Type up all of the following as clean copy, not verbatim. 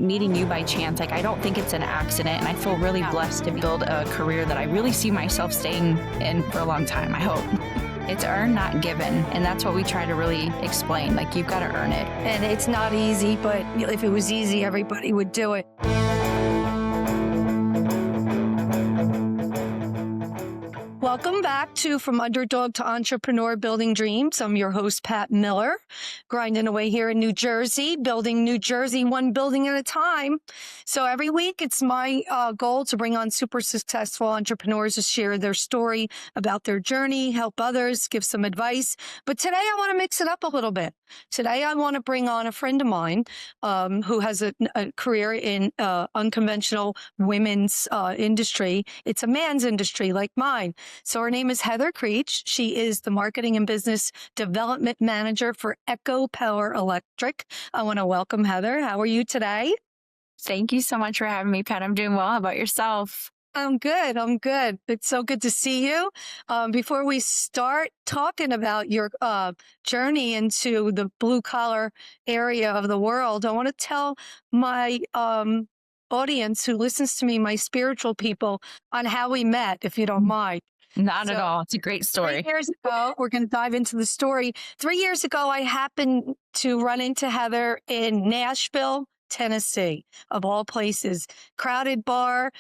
meeting you by chance. Like, I don't think it's an accident. And I feel really blessed to build a career that I really see myself staying in for a long time, I hope. It's earned, not given. And that's what we try to really explain. Like, you've got to earn it. And it's not easy, but if it was easy, everybody would do it. Welcome back to From Underdog to Entrepreneur Building Dreams. I'm your host, Pat Miller, grinding away here in New Jersey, building New Jersey one building at a time. So every week, it's my goal to bring on super successful entrepreneurs to share their story about their journey, help others, give some advice. But today, I want to mix it up a little bit. Today, I want to bring on a friend of mine who has a career in unconventional women's industry. It's a man's industry like mine. So her name is Heather Creech. She is the Marketing and Business Development Manager for Echo Power Electric. I want to welcome Heather. How are you today? Thank you so much for having me, Pat. I'm doing well. How about yourself? I'm good. It's so good to see you. Before we start talking about your journey into the blue collar area of the world, I want to tell my audience who listens to me, my spiritual people, on how we met, if you don't mind. Not at all. It's a great story. 3 years ago, we're going to dive into the story. 3 years ago, I happened to run into Heather in Nashville, Tennessee, of all places. Crowded bar.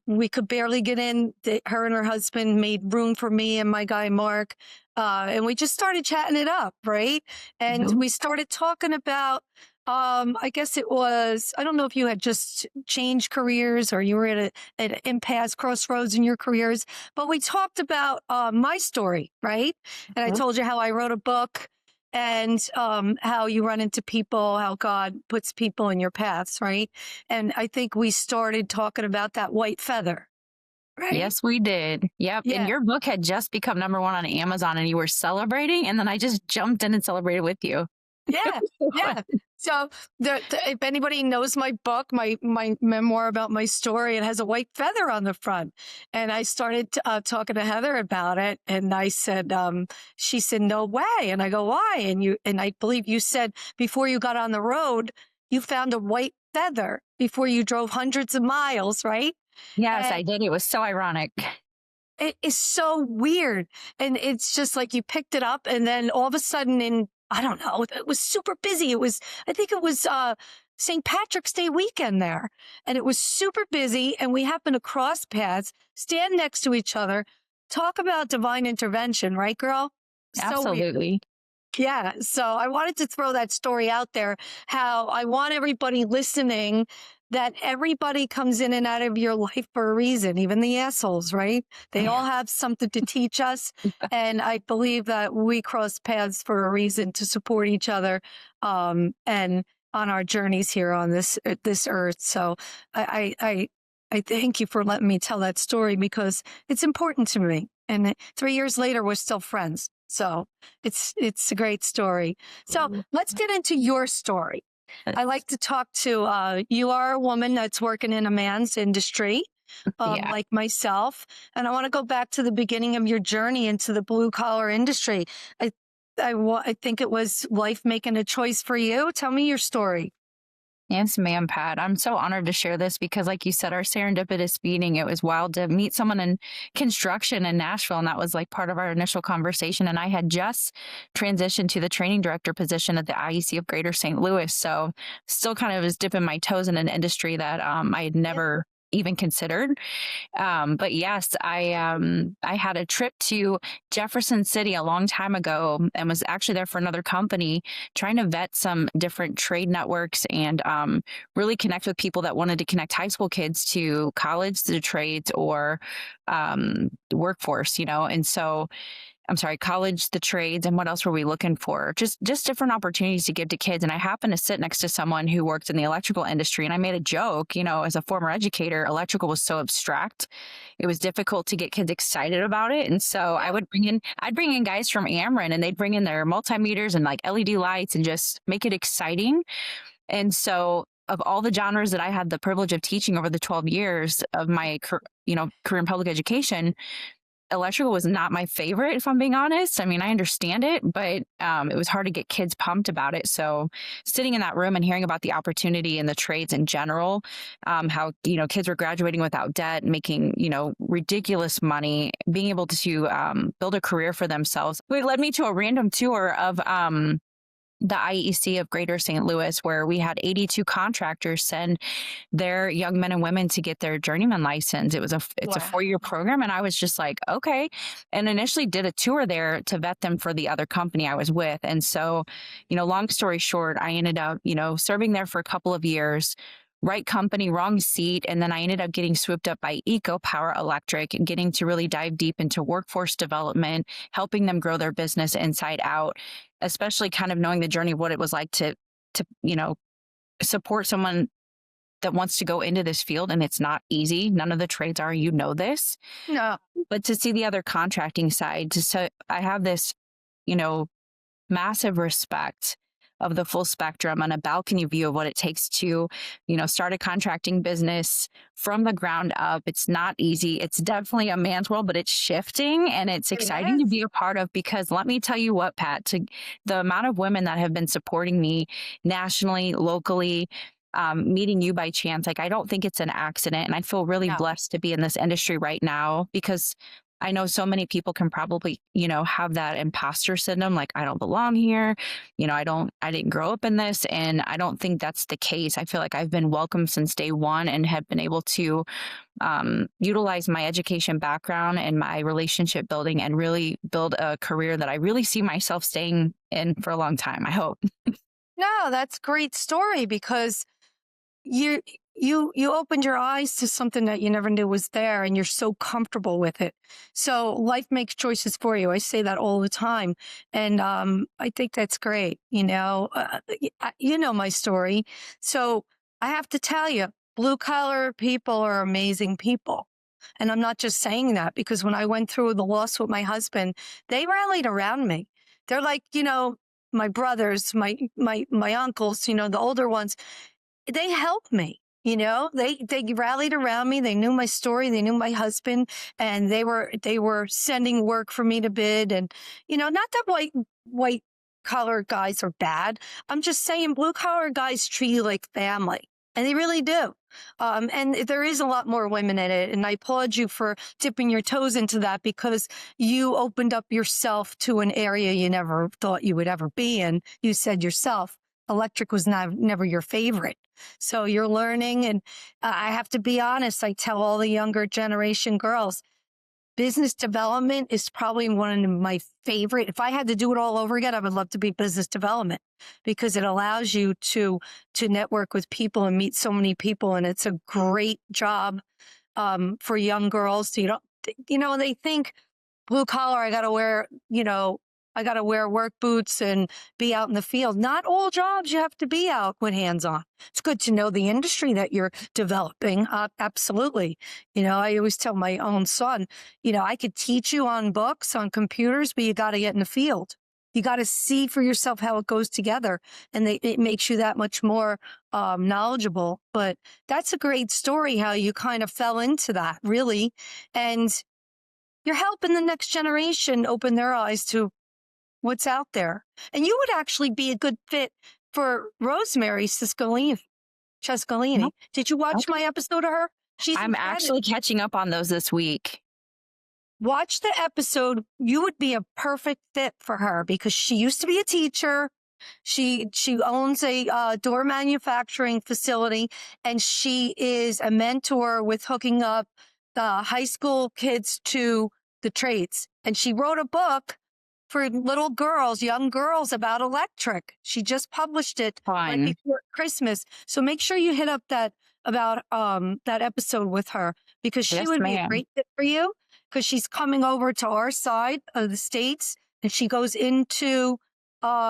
We could barely get in. Her and her husband made room for me and my guy, Mark. And we just started chatting it up, right? And we started talking about I guess it was, I don't know if you had just changed careers or you were at an impasse, crossroads in your careers, but we talked about my story, right? And I told you how I wrote a book and how you run into people, how God puts people in your paths, right? And I think we started talking about that white feather. Right? Yes, we did. Yep. Yeah. And your book had just become #1 on Amazon and you were celebrating. And then I just jumped in and celebrated with you. Yeah. So if anybody knows my book, my memoir about my story, it has a white feather on the front. And I started talking to Heather about it. And I said, she said, no way. And I go, why? And I believe you said before you got on the road, you found a white feather before you drove hundreds of miles, right? Yes, I did. It was so ironic. It is so weird. And it's just like you picked it up and then all of a sudden I don't know. It was super busy. I think it was St. Patrick's Day weekend there. And it was super busy. And we happened to cross paths, stand next to each other, talk about divine intervention, right, girl? Absolutely. Yeah. So I wanted to throw that story out there, how I want everybody listening that everybody comes in and out of your life for a reason, even the assholes, right? They all have something to teach us. And I believe that we cross paths for a reason to support each other and on our journeys here on this earth. So I thank you for letting me tell that story because it's important to me. And 3 years later, we're still friends. So it's a great story. So let's get into your story. I like to talk to, you are a woman that's working in a man's industry, like myself. And I want to go back to the beginning of your journey into the blue collar industry. I think it was life making a choice for you. Tell me your story. Yes, ma'am, Pat. I'm so honored to share this because, like you said, our serendipitous meeting, it was wild to meet someone in construction in Nashville. And that was like part of our initial conversation. And I had just transitioned to the training director position at the IEC of Greater St. Louis. So still kind of was dipping my toes in an industry that I had never even considered. But yes, I had a trip to Jefferson City a long time ago and was actually there for another company trying to vet some different trade networks and really connect with people that wanted to connect high school kids to college, to the trades, or the workforce, and so college, the trades, and what else were we looking for? Just different opportunities to give to kids. And I happened to sit next to someone who worked in the electrical industry. And I made a joke, as a former educator, electrical was so abstract. It was difficult to get kids excited about it. And so I'd bring in guys from Ameren and they'd bring in their multimeters and like LED lights and just make it exciting. And so of all the genres that I had the privilege of teaching over the 12 years of my career in public education, electrical was not my favorite, if I'm being honest. I mean, I understand it, but it was hard to get kids pumped about it. So sitting in that room and hearing about the opportunity in the trades in general, how, kids were graduating without debt, making, ridiculous money, being able to build a career for themselves. It led me to a random tour of the IEC of Greater St. Louis, where we had 82 contractors send their young men and women to get their journeyman license. It's a 4-year program. And I was just like, okay. And initially did a tour there to vet them for the other company I was with. And so, long story short, I ended up, serving there for a couple of years. Right company, wrong seat. And then I ended up getting swooped up by Eco Power Electric and getting to really dive deep into workforce development, helping them grow their business inside out, especially kind of knowing the journey of what it was like to support someone that wants to go into this field. And it's not easy. None of the trades are, this. No. But to see the other contracting side, I have this, massive respect of the full spectrum and a balcony view of what it takes to, start a contracting business from the ground up. It's not easy. It's definitely a man's world, but it's shifting and it's exciting to be a part of, because let me tell you what, Pat, the amount of women that have been supporting me nationally, locally, meeting you by chance, I don't think it's an accident. And I feel really blessed to be in this industry right now, because I know so many people can probably, have that imposter syndrome, like I don't belong here. I didn't grow up in this. And I don't think that's the case. I feel like I've been welcomed since day one and have been able to utilize my education background and my relationship building and really build a career that I really see myself staying in for a long time, I hope. No, that's a great story, because you opened your eyes to something that you never knew was there, and you're so comfortable with it. So life makes choices for you. I say that all the time. And I think that's great. You know my story. So I have to tell you, blue collar people are amazing people. And I'm not just saying that, because when I went through the loss with my husband, they rallied around me. They're like, my brothers, my uncles, the older ones, they helped me. They rallied around me. They knew my story. They knew my husband, and they were sending work for me to bid. And, not that white collar guys are bad. I'm just saying blue collar guys treat you like family, and they really do. And there is a lot more women in it. And I applaud you for dipping your toes into that, because you opened up yourself to an area you never thought you would ever be in. You said yourself, electric was never your favorite. So you're learning. And I have to be honest, I tell all the younger generation girls, business development is probably one of my favorite. If I had to do it all over again, I would love to be business development, because it allows you to network with people and meet so many people. And it's a great job for young girls. So they think blue collar, I got to wear work boots and be out in the field. Not all jobs you have to be out with hands on. It's good to know the industry that you're developing. Absolutely. I always tell my own son, I could teach you on books, on computers, but you got to get in the field. You got to see for yourself how it goes together. And it makes you that much more knowledgeable. But that's a great story, how you kind of fell into that, really. And you're helping the next generation open their eyes to what's out there. And you would actually be a good fit for Rosemary Cescolini. Nope. Did you watch my episode of her? I'm actually catching up on those this week. Watch the episode. You would be a perfect fit for her, because she used to be a teacher. She owns a door manufacturing facility, and she is a mentor with hooking up the high school kids to the trades. And she wrote a book for little girls, young girls, about electric. She just published it right before Christmas. So make sure you hit up that episode with her, because she would be a great fit for you, because she's coming over to our side of the states, and she goes into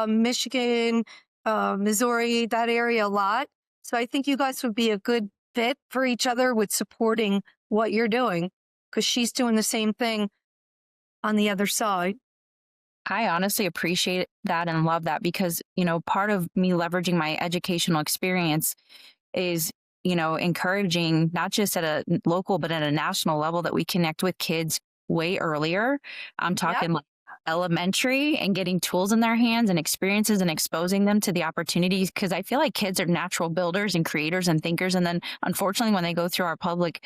Michigan, Missouri, that area a lot. So I think you guys would be a good fit for each other with supporting what you're doing, because she's doing the same thing on the other side. I honestly appreciate that and love that, because, part of me leveraging my educational experience is, encouraging not just at a local, but at a national level, that we connect with kids way earlier. I'm Yep. talking like elementary, and getting tools in their hands and experiences and exposing them to the opportunities, because I feel like kids are natural builders and creators and thinkers. And then unfortunately, when they go through our public,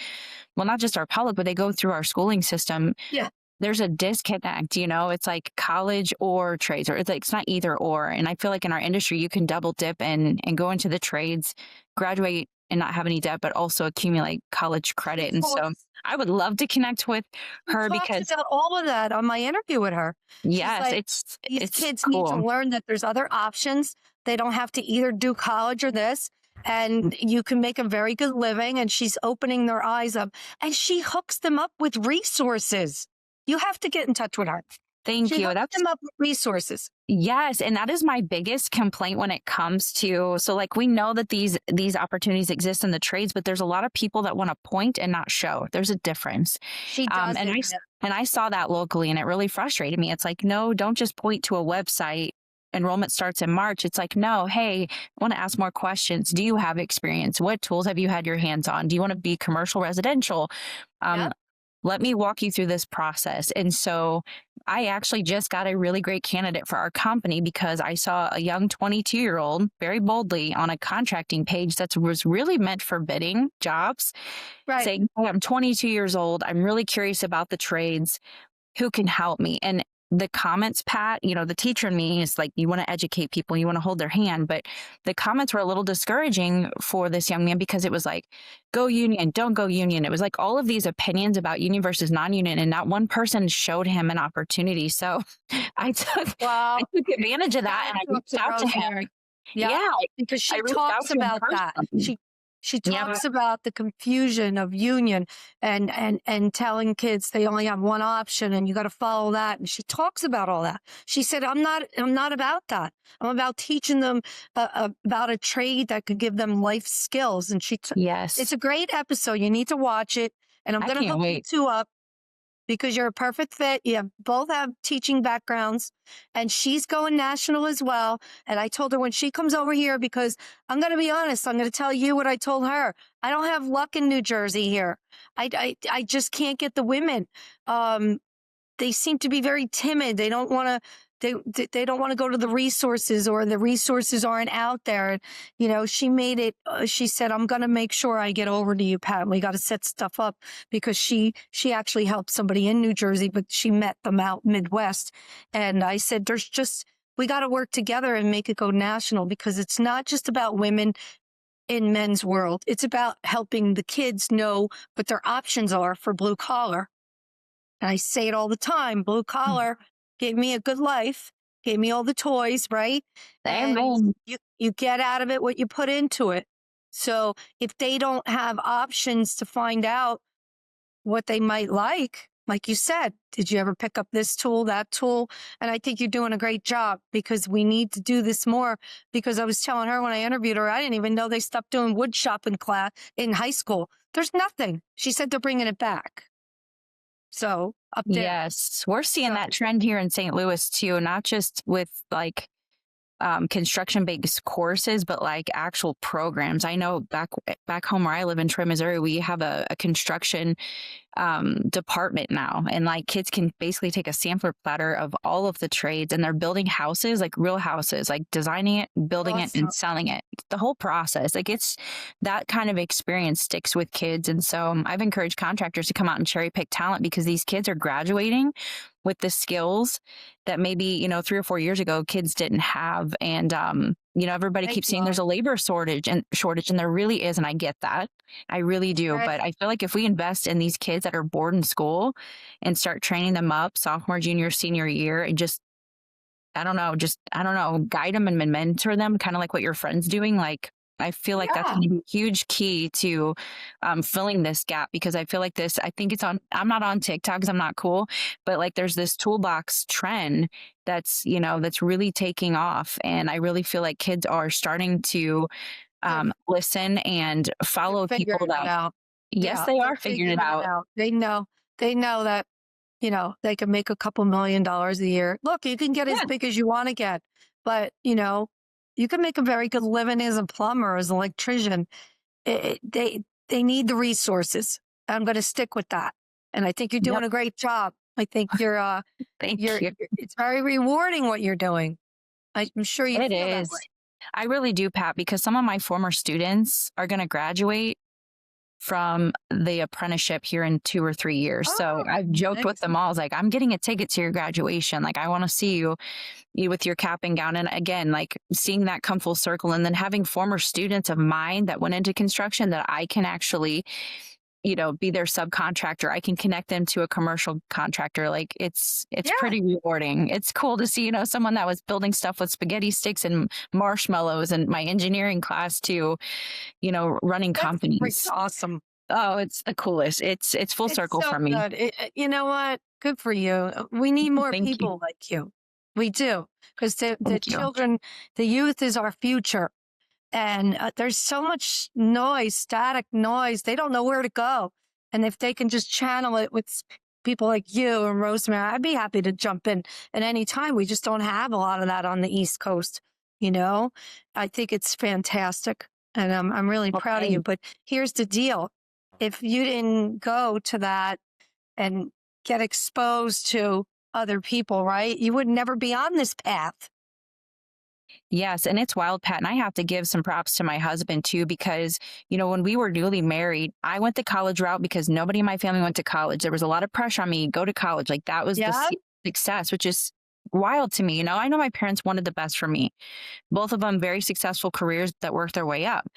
well, not just our public, but they go through our schooling system, Yeah. there's a disconnect. It's like college or trades, or it's like it's not either or. And I feel like in our industry you can double dip and go into the trades, graduate and not have any debt, but also accumulate college She credit. And so talks, I would love to connect with she her, talks because about all of that on my interview with her. She's yes, like, it's these it's kids need to cool. learn that there's other options. They don't have to either do college or this, and you can make a very good living. And she's opening their eyes up, and she hooks them up with resources. You have to get in touch with her. Thank She you. hooks That's them up with resources. Yes, and that is my biggest complaint when it comes to, so like we know that these opportunities exist in the trades, but there's a lot of people that want to point and not show. There's a difference. She Um, and I doesn't. s- and I saw that locally, and it really frustrated me. It's like, no, don't just point to a website. Enrollment starts in March. It's like, no, hey, I want to ask more questions. Do you have experience? What tools have you had your hands on? Do you want to be commercial, residential? Um, Yep. Let me walk you through this process. And so I actually just got a really great candidate for our company, because I saw a young 22-year-old very boldly on a contracting page that was really meant for bidding jobs, Right. saying, hey, I'm 22 years old. I'm really curious about the trades. Who can help me? And the comments, Pat, the teacher in me is like, you want to educate people, you want to hold their hand. But the comments were a little discouraging for this young man, because it was like, go union, don't go union. It was like all of these opinions about union versus non-union, and not one person showed him an opportunity. So I took I Well, took advantage of that, and I talks reached to out to him. Rosemary. Yeah, Yeah, because I she reached out talks to him about that. personally. She Yeah. talks about the confusion of union and telling kids they only have one option and you got to follow that. And she talks about all that. She said, I'm not about that. I'm about teaching them about a trade that could give them life skills. And it's Yes. a great episode. You need to watch it. And I'm I going to can't hook you wait. two up because you're a perfect fit. Both have teaching backgrounds, and she's going national as well. And I told her when she comes over here, because I'm going to be honest, I'm going to tell you what I told her. I don't have luck in New Jersey here. I just can't get the women. They seem to be very timid. They don't want to. They don't want to go to the resources, or the resources aren't out there. And, she made it. She said, "I'm going to make sure I get over to you, Pat. We got to set stuff up," because she actually helped somebody in New Jersey, but she met them out Midwest. And I said, we got to work together and make it go national, because it's not just about women in men's world. It's about helping the kids know what their options are for blue collar. And I say it all the time, blue collar gave me a good life, gave me all the toys, right? And Amen. you get out of it what you put into it. So if they don't have options to find out what they might like you said, did you ever pick up this tool, that tool? And I think you're doing a great job, because we need to do this more. Because I was telling her when I interviewed her, I didn't even know they stopped doing wood shop in class in high school. There's nothing. She said they're bringing it back. So up there. Yes, we're seeing So, that trend here in St. Louis too, not just with like construction-based courses, but like actual programs. I know back home where I live in Troy, Missouri, we have a construction department now, and like kids can basically take a sampler platter of all of the trades, and they're building houses, like real houses, like designing it, building it, awesome. and selling it. The whole process, like it's that kind of experience sticks with kids. And so I've encouraged contractors to come out and cherry pick talent, because these kids are graduating with the skills that maybe 3 or 4 years ago kids didn't have. And everybody keeps saying there's a labor shortage, and there really is, and I get that. I really do. Right. But I feel like if we invest in these kids that are bored in school and start training them up sophomore, junior, senior year, and just I don't know, guide them and mentor them, kind of like what your friend's doing. Like, I feel like that's going to be a huge key to filling this gap, because I feel like I think I'm not on TikTok because I'm not cool, but like there's this toolbox trend that's really taking off. And I really feel like kids are starting to listen and follow people figuring it out. yes, Yeah, they they're are figuring it out. They know that, they can make a couple $1 million a year. Look, you can get as Yeah. big as you want to get, but, you can make a very good living as a plumber, as an electrician. They need the resources. I'm going to stick with that. And I think you're Yep. doing a great job. I think Thank you. it's very rewarding what you're doing. I'm sure you It feel that way. is. I really do, Pat, because some of my former students are going to graduate from the apprenticeship here in 2 or 3 years. So Oh, I've joked with nice. them all. I was like, I'm getting a ticket to your graduation. Like, I want to see you with your cap and gown. And again, like seeing that come full circle and then having former students of mine that went into construction that I can actually, be their subcontractor. I can connect them to a commercial contractor. Like it's Yeah, pretty rewarding. It's cool to see, someone that was building stuff with spaghetti sticks and marshmallows and my engineering class to, running that's pretty companies. awesome. Oh, it's the coolest. It's full It's circle so for me. good. You know what? Good for you. We need more Thank you. people like you. We do. Because the Thank you. children, the youth is our future. And there's so much noise, static noise. They don't know where to go. And if they can just channel it with people like you and Rosemary, I'd be happy to jump in at any time. We just don't have a lot of that on the East Coast. I think it's fantastic. And I'm really proud of you. But here's the deal. If you didn't go to that and get exposed to other people, right, you would never be on this path. Yes. And it's wild, Pat. And I have to give some props to my husband too, because, when we were newly married, I went the college route because nobody in my family went to college. There was a lot of pressure on me, go to college. Like that was Yeah. the success, which is wild to me. I know my parents wanted the best for me. Both of them very successful careers that worked their way up.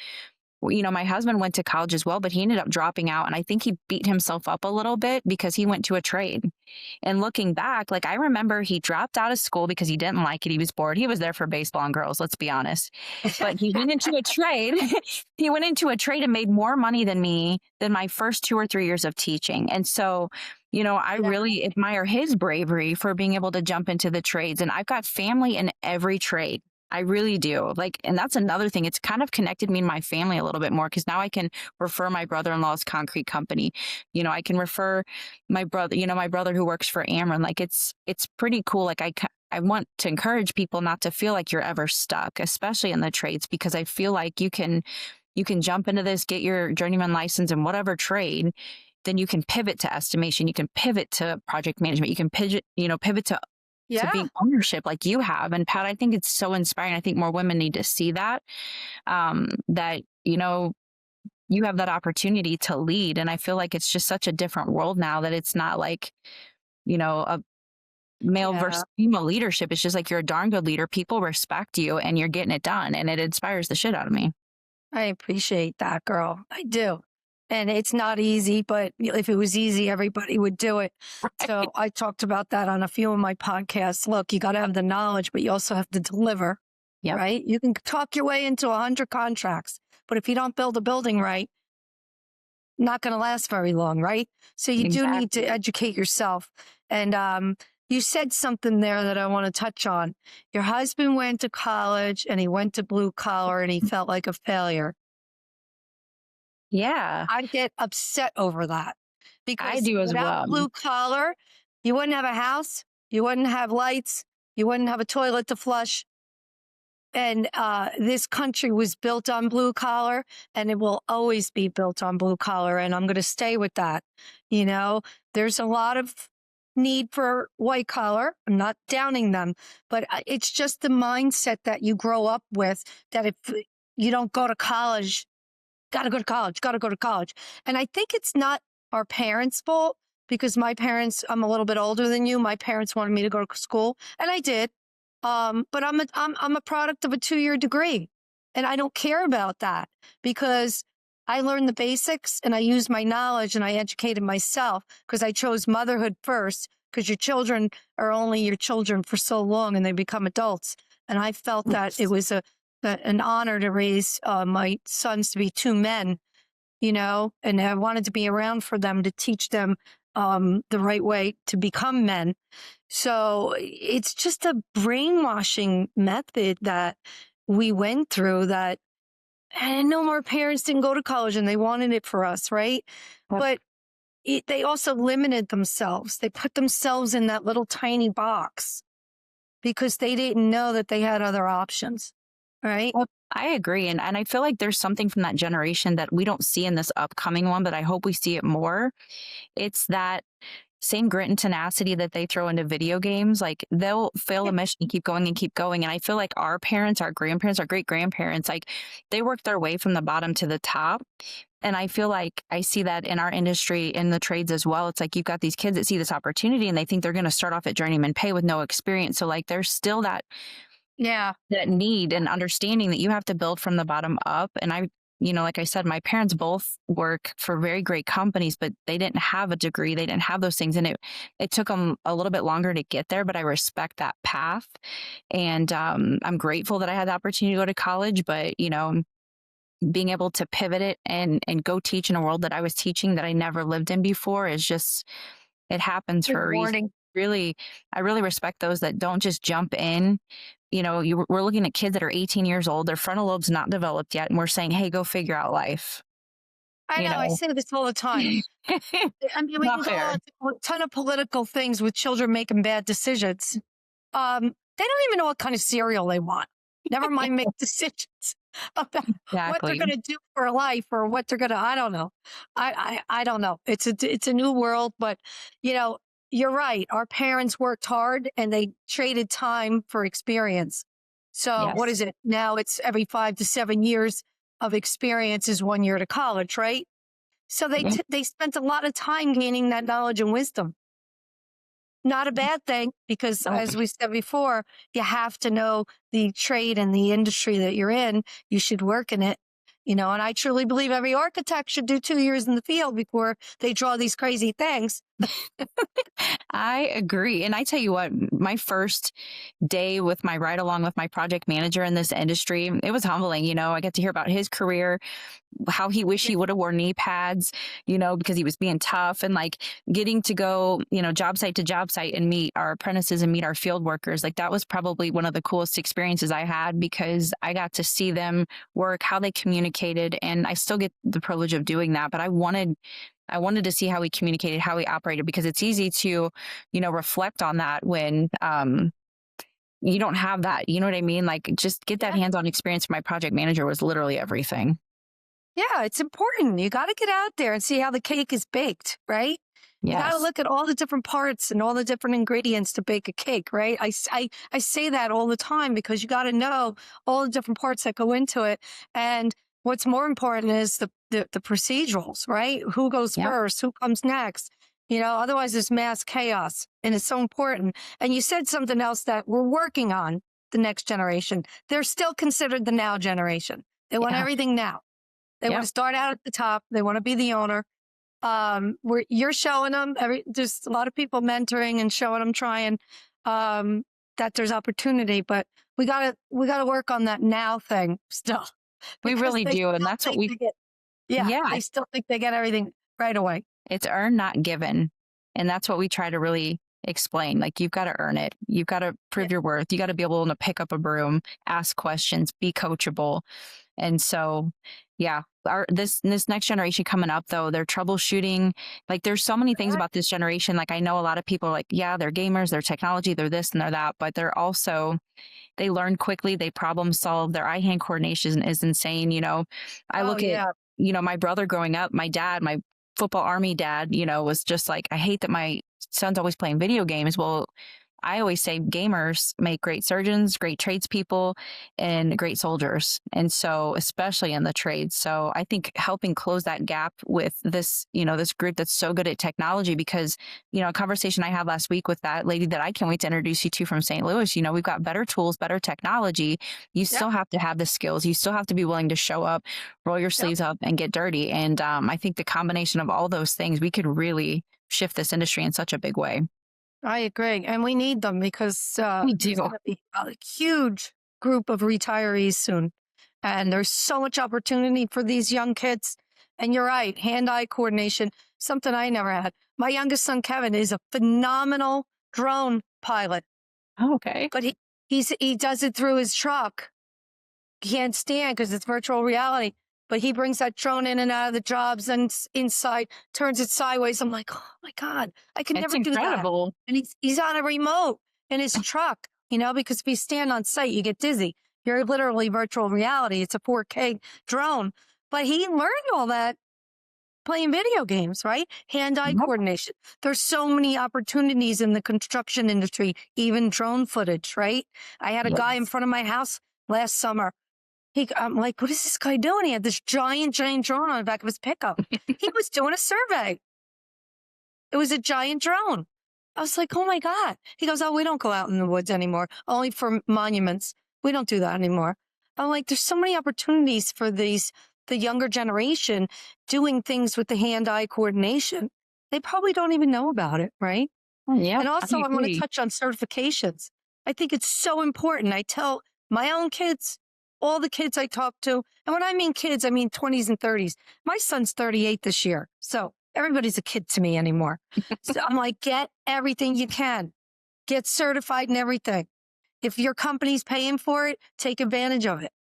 My husband went to college as well, but he ended up dropping out. And I think he beat himself up a little bit because he went to a trade. And looking back, like I remember he dropped out of school because he didn't like it. He was bored. He was there for baseball and girls, let's be honest. But he went into a trade. He went into a trade and made more money than me than my first 2 or 3 years of teaching. And so, I really admire his bravery for being able to jump into the trades. And I've got family in every trade. I really do. and that's another thing. It's kind of connected me and my family a little bit more because now I can refer my brother-in-law's concrete company. I can refer my brother who works for Ameren. Like it's pretty cool. Like I want to encourage people not to feel like you're ever stuck, especially in the trades, because I feel like you can jump into this, get your journeyman license in whatever trade, then you can pivot to estimation. You can pivot to project management. You can pivot to being ownership like you have. And Pat, I think it's so inspiring. I think more women need to see that, that, you have that opportunity to lead. And I feel like it's just such a different world now that it's not like, a male versus female leadership. It's just like you're a darn good leader. People respect you and you're getting it done. And it inspires the shit out of me. I appreciate that, girl. I do. And it's not easy, but if it was easy, everybody would do it. So I talked about that on a few of my podcasts. Look, you got to have the knowledge, but you also have to deliver, right? You can talk your way into 100 contracts, but if you don't build a building right, not going to last very long, right? So you do need to educate yourself. And you said something there that I want to touch on. Your husband went to college and he went to blue collar and he felt like a failure. Yeah. I get upset over that because I do as without well. blue collar, you wouldn't have a house, you wouldn't have lights, you wouldn't have a toilet to flush. And this country was built on blue collar and it will always be built on blue collar. And I'm going to stay with that. There's a lot of need for white collar. I'm not downing them, but it's just the mindset that you grow up with that if you don't go to college, got to go to college. And I think it's not our parents' fault because my parents, I'm a little bit older than you. My parents wanted me to go to school and I did. But I'm a product of a 2-year degree and I don't care about that because I learned the basics and I used my knowledge and I educated myself because I chose motherhood first because your children are only your children for so long and they become adults. And I felt that it was an honor to raise my sons to be 2 men, and I wanted to be around for them to teach them the right way to become men. So it's just a brainwashing method that we went through that I know our parents didn't go to college and they wanted it for us, right? But they also limited themselves. They put themselves in that little tiny box because they didn't know that they had other options. Right. I agree. And I feel like there's something from that generation that we don't see in this upcoming one, but I hope we see it more. It's that same grit and tenacity that they throw into video games. Like they'll fail a mission and keep going and keep going. And I feel like our parents, our grandparents, our great grandparents, like they worked their way from the bottom to the top. And I feel like I see that in our industry, in the trades as well. It's like you've got these kids that see this opportunity and they think they're going to start off at journeyman pay with no experience. So like there's still Yeah. that need and understanding that you have to build from the bottom up. And like I said, my parents both work for very great companies, but they didn't have a degree. They didn't have those things. And it took them a little bit longer to get there, but I respect that path. And I'm grateful that I had the opportunity to go to college, but, being able to pivot it and go teach in a world that I was teaching that I never lived in before is just, it happens for a reason. I really respect those that don't just jump in. We're looking at kids that are 18 years old, their frontal lobe's not developed yet, and we're saying, hey, go figure out life. I know. I say this all the time. I mean, we Not can go fair. on a ton of political things with children making bad decisions. They don't even know what kind of cereal they want. Never mind make decisions about what they're Exactly. going to do for life or what they're going to. I don't know. I don't know. It's a new world, but you're right. Our parents worked hard and they traded time for experience. So what Yes. is it now? It's every 5 to 7 years of experience is 1 year to college, right? So Yeah. they spent a lot of time gaining that knowledge and wisdom. Not a bad thing because, Nope. as we said before, you have to know the trade and the industry that you're in. You should work in it, and I truly believe every architect should do 2 years in the field before they draw these crazy things. I agree. And I tell you what, my first day with my ride along with my project manager in this industry, it was humbling. I get to hear about his career, how he wished he would have worn knee pads, because he was being tough, and like getting to go, job site to job site and meet our apprentices and meet our field workers. Like that was probably one of the coolest experiences I had because I got to see them work, how they communicated, and I still get the privilege of doing that. But I wanted to see how he communicated, how he operated, because it's easy to, reflect on that when you don't have that. You know what I mean? Like just get that Yeah. hands-on experience. My project manager was literally everything. Yeah, it's important. You got to get out there and see how the cake is baked, right? You got to Yes. look at all the different parts and all the different ingredients to bake a cake, right? I say that all the time because you got to know all the different parts that go into it. And what's more important is the procedurals, right? Who goes Yep. first? Who comes next? Otherwise there's mass chaos and it's so important. And you said something else that we're working on the next generation. They're still considered the now generation. They want Yeah. everything now. They want Yep. to start out at the top. They want to be the owner. You're showing them there's a lot of people mentoring and showing them trying, that there's opportunity, but we gotta work on that now thing still. We Because really they do. And still that's what think we, they yeah, still think they get everything right away. it's earned, not given. And that's what we try to really explain. Like you've got to earn it. You've got to prove your worth. You got to be able to pick up a broom, ask questions, be coachable. And so, yeah, this next generation coming up though, they're troubleshooting. Like there's so many things about this generation. Like I know a lot of people are like, yeah, they're gamers, they're technology, they're this and they're that, but they're also, they learn quickly, they problem solve, their eye-hand coordination is insane. I look at, my brother growing up, my dad, my football army dad, was just like, I hate that my son's always playing video games. Well, I always say gamers make great surgeons, great tradespeople, and great soldiers. And so, especially in the trades. So I think helping close that gap with this, this group that's so good at technology, because, a conversation I had last week with that lady that I can't wait to introduce you to from St. Louis, we've got better tools, better technology. You still have to have the skills. You still have to be willing to show up, roll your sleeves up and get dirty. And I think the combination of all those things, we could really shift this industry in such a big way. I agree. And we need them because We there's do. going to be a huge group of retirees soon. And there's so much opportunity for these young kids. And you're right, hand-eye coordination, something I never had. My youngest son, Kevin, is a phenomenal drone pilot, Oh, okay. but he does it through his truck. He can't stand because it's virtual reality. But he brings that drone in and out of the jobs and inside, turns it sideways. I'm like, oh my God, I can It's never do that. incredible. And he's on a remote in his truck, because if you stand on site, you get dizzy. You're literally virtual reality. It's a 4K drone. But he learned all that playing video games, right? Hand-eye Yep. coordination. There's so many opportunities in the construction industry, even drone footage, right? I had a guy in Yes. front of my house last summer. I'm like, what is this guy doing? He had this giant drone on the back of his pickup. He was doing a survey. It was a giant drone. I was like, oh my God. He goes, oh, we don't go out in the woods anymore, only for monuments. We don't do that anymore. I'm like, there's so many opportunities for the younger generation doing things with the hand-eye coordination. They probably don't even know about it, right? Yeah, And I also, I want to agree. touch on certifications. I think it's so important. I tell my own kids, all the kids I talk to, and when I mean kids, I mean 20s and 30s. My son's 38 this year. So everybody's a kid to me anymore. So I'm like, get everything you can, get certified in everything. If your company's paying for it, take advantage of it.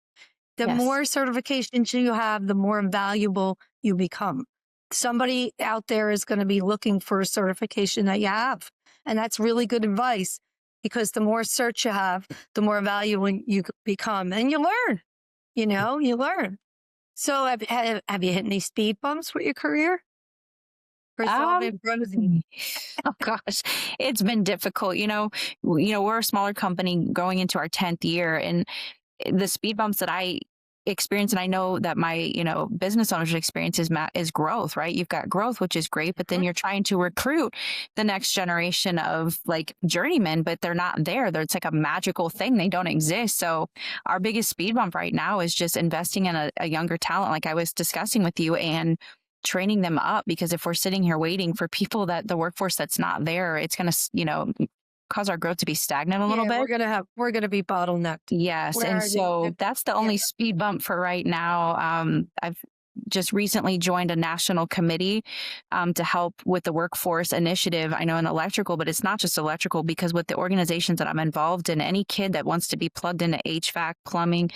The Yes. more certifications you have, the more valuable you become. Somebody out there is going to be looking for a certification that you have. And that's really good advice, because the more certs you have, the more valuable you become. And you learn, you learn. So have you hit any speed bumps with your career? Or it's all Um, been rosy? oh gosh, it's been difficult. We're a smaller company going into our 10th year, and the speed bumps that I experience, and I know that my, business owners experience is growth, right? You've got growth, which is great, but then you're trying to recruit the next generation of like journeymen, but they're not there. It's like a magical thing. They don't exist. So our biggest speed bump right now is just investing in a younger talent, like I was discussing with you, and training them up, because if we're sitting here waiting for people, that the workforce that's not there, it's going to, cause our growth to be stagnant a little Yeah, bit. we're gonna be bottlenecked. Yes. And so that's the only speed bump for right now. I've just recently joined a national committee to help with the workforce initiative. I know in electrical, but it's not just electrical, because with the organizations that I'm involved in, any kid that wants to be plugged into HVAC, plumbing,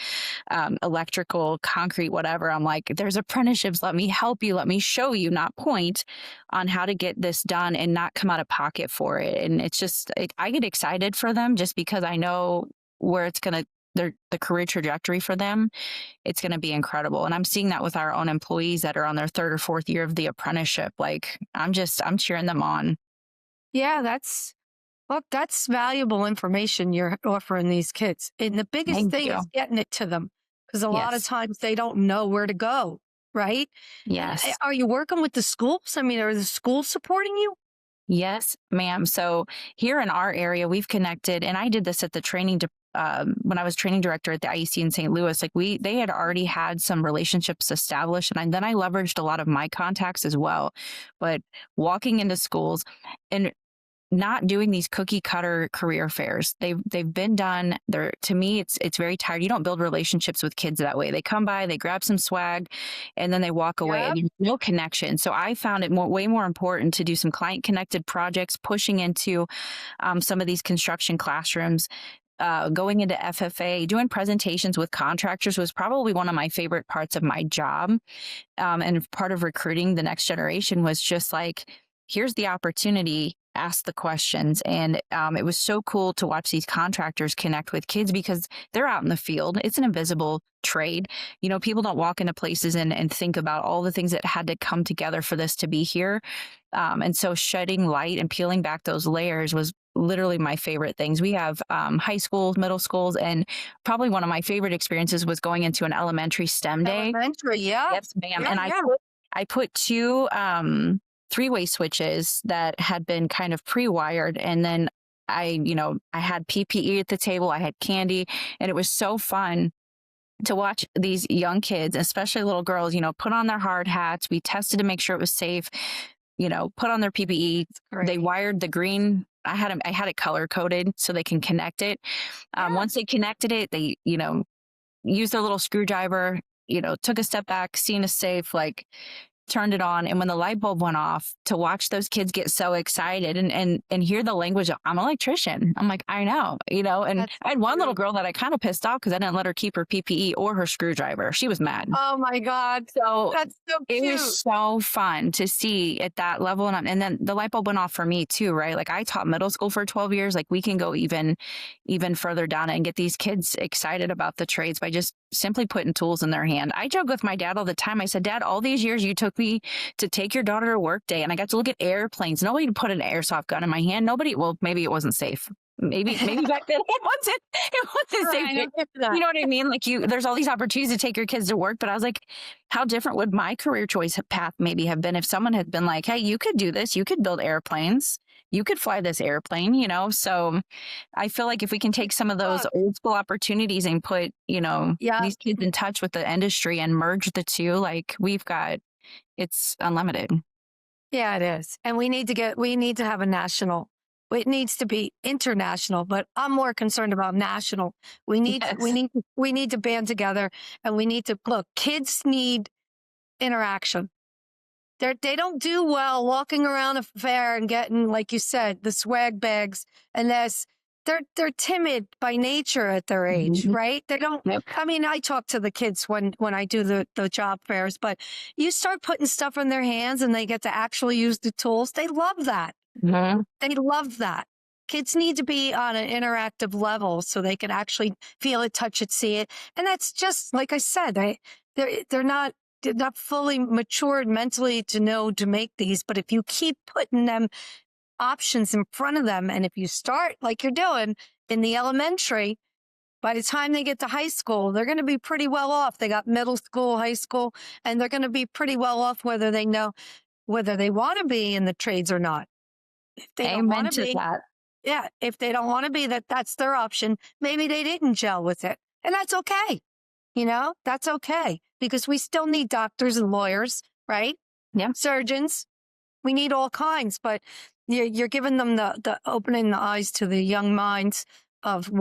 electrical, concrete, whatever, I'm like, there's apprenticeships. Let me help you. Let me show you, not point, on how to get this done and not come out of pocket for it. And it's just, I get excited for them just because I know where it's going to, the career trajectory for them, it's going to be incredible. And I'm seeing that with our own employees that are on their third or fourth year of the apprenticeship. Like, I'm cheering them on. Yeah, that's valuable information you're offering these kids. And the biggest Thank thing you. is getting it to them, because a lot of Yes. times they don't know where to go, right? And Yes. are you working with the schools? I mean, are the schools supporting you? Yes, ma'am. So here in our area, we've connected, and I did this at the when I was training director at the IEC in St. Louis. Like they had already had some relationships established, and then I leveraged a lot of my contacts as well. But walking into schools and not doing these cookie cutter career fairs. They've been done. To me, it's very tired. You don't build relationships with kids that way. They come by, they grab some swag, and then they walk away, Yep. and there's no connection. So I found it way more important to do some client connected projects, pushing into some of these construction classrooms. Going into FFA, doing presentations with contractors was probably one of my favorite parts of my job. And part of recruiting the next generation was just like, here's the opportunity, ask the questions. And it was so cool to watch these contractors connect with kids, because they're out in the field. It's an invisible trade. People don't walk into places and think about all the things that had to come together for this to be here. And so shedding light and peeling back those layers was literally my favorite things. We have high schools, middle schools, and probably one of my favorite experiences was going into an elementary STEM day. Elementary, yeah. Yes, ma'am. Yeah, And yeah. I put two three-way switches that had been kind of pre-wired, and then I had PPE at the table, I had candy, and it was so fun to watch these young kids, especially little girls, put on their hard hats. We tested to make sure it was safe, put on their PPE. They wired the green. I had it color coded so they can connect it. Once they connected it, they, used their little screwdriver, took a step back, seen us safe, like, turned it on, and when the light bulb went off, to watch those kids get so excited and hear the language of, I'm an electrician. I'm like, I know, and That's I had one little cute. girl that I kind of pissed off because I didn't let her keep her PPE or her screwdriver. She was mad. Oh my God. So That's so it cute. was so fun to see at that level. And then the light bulb went off for me too, right? Like, I taught middle school for 12 years. Like, we can go even further down and get these kids excited about the trades by just simply putting tools in their hand. I joke with my dad all the time. I said, Dad, all these years you took me to take your daughter to work day, and I got to look at airplanes. Nobody put an airsoft gun in my hand. Nobody, well, maybe it wasn't safe. Maybe back then it wasn't safe. Right, I get that. You know what I mean? Like, there's all these opportunities to take your kids to work, but I was like, how different would my career choice path maybe have been if someone had been like, hey, you could do this, you could build airplanes, you could fly this airplane, So I feel like if we can take some of those old school opportunities and put, these kids in touch with the industry and merge the two, like, it's unlimited. Yeah, it is. And we need to have a national. It needs to be international, but I'm more concerned about national. We need to band together, and we need to look. Kids need interaction. They don't do well walking around a fair and getting, like you said, the swag bags and this. They're timid by nature at their age, right? They don't. Yep. I mean, I talk to the kids when I do the job fairs, but you start putting stuff in their hands and they get to actually use the tools. They love that. Mm-hmm. They love that. Kids need to be on an interactive level so they can actually feel it, touch it, see it. And that's just, like I said, they're not fully matured mentally to know to make these. But if you keep putting them options in front of them, and if you start like you're doing in the elementary, by the time they get to high school, they're going to be pretty well off. They got middle school, high school, and they're going to be pretty well off whether they want to be in the trades or not. If they don't want to be, yeah, if they don't want to be, that's their option. Maybe they didn't gel with it, and that's okay. That's okay, because we still need doctors and lawyers, right? Yeah. Surgeons. We need all kinds, but you're giving them the opening the eyes to the young minds of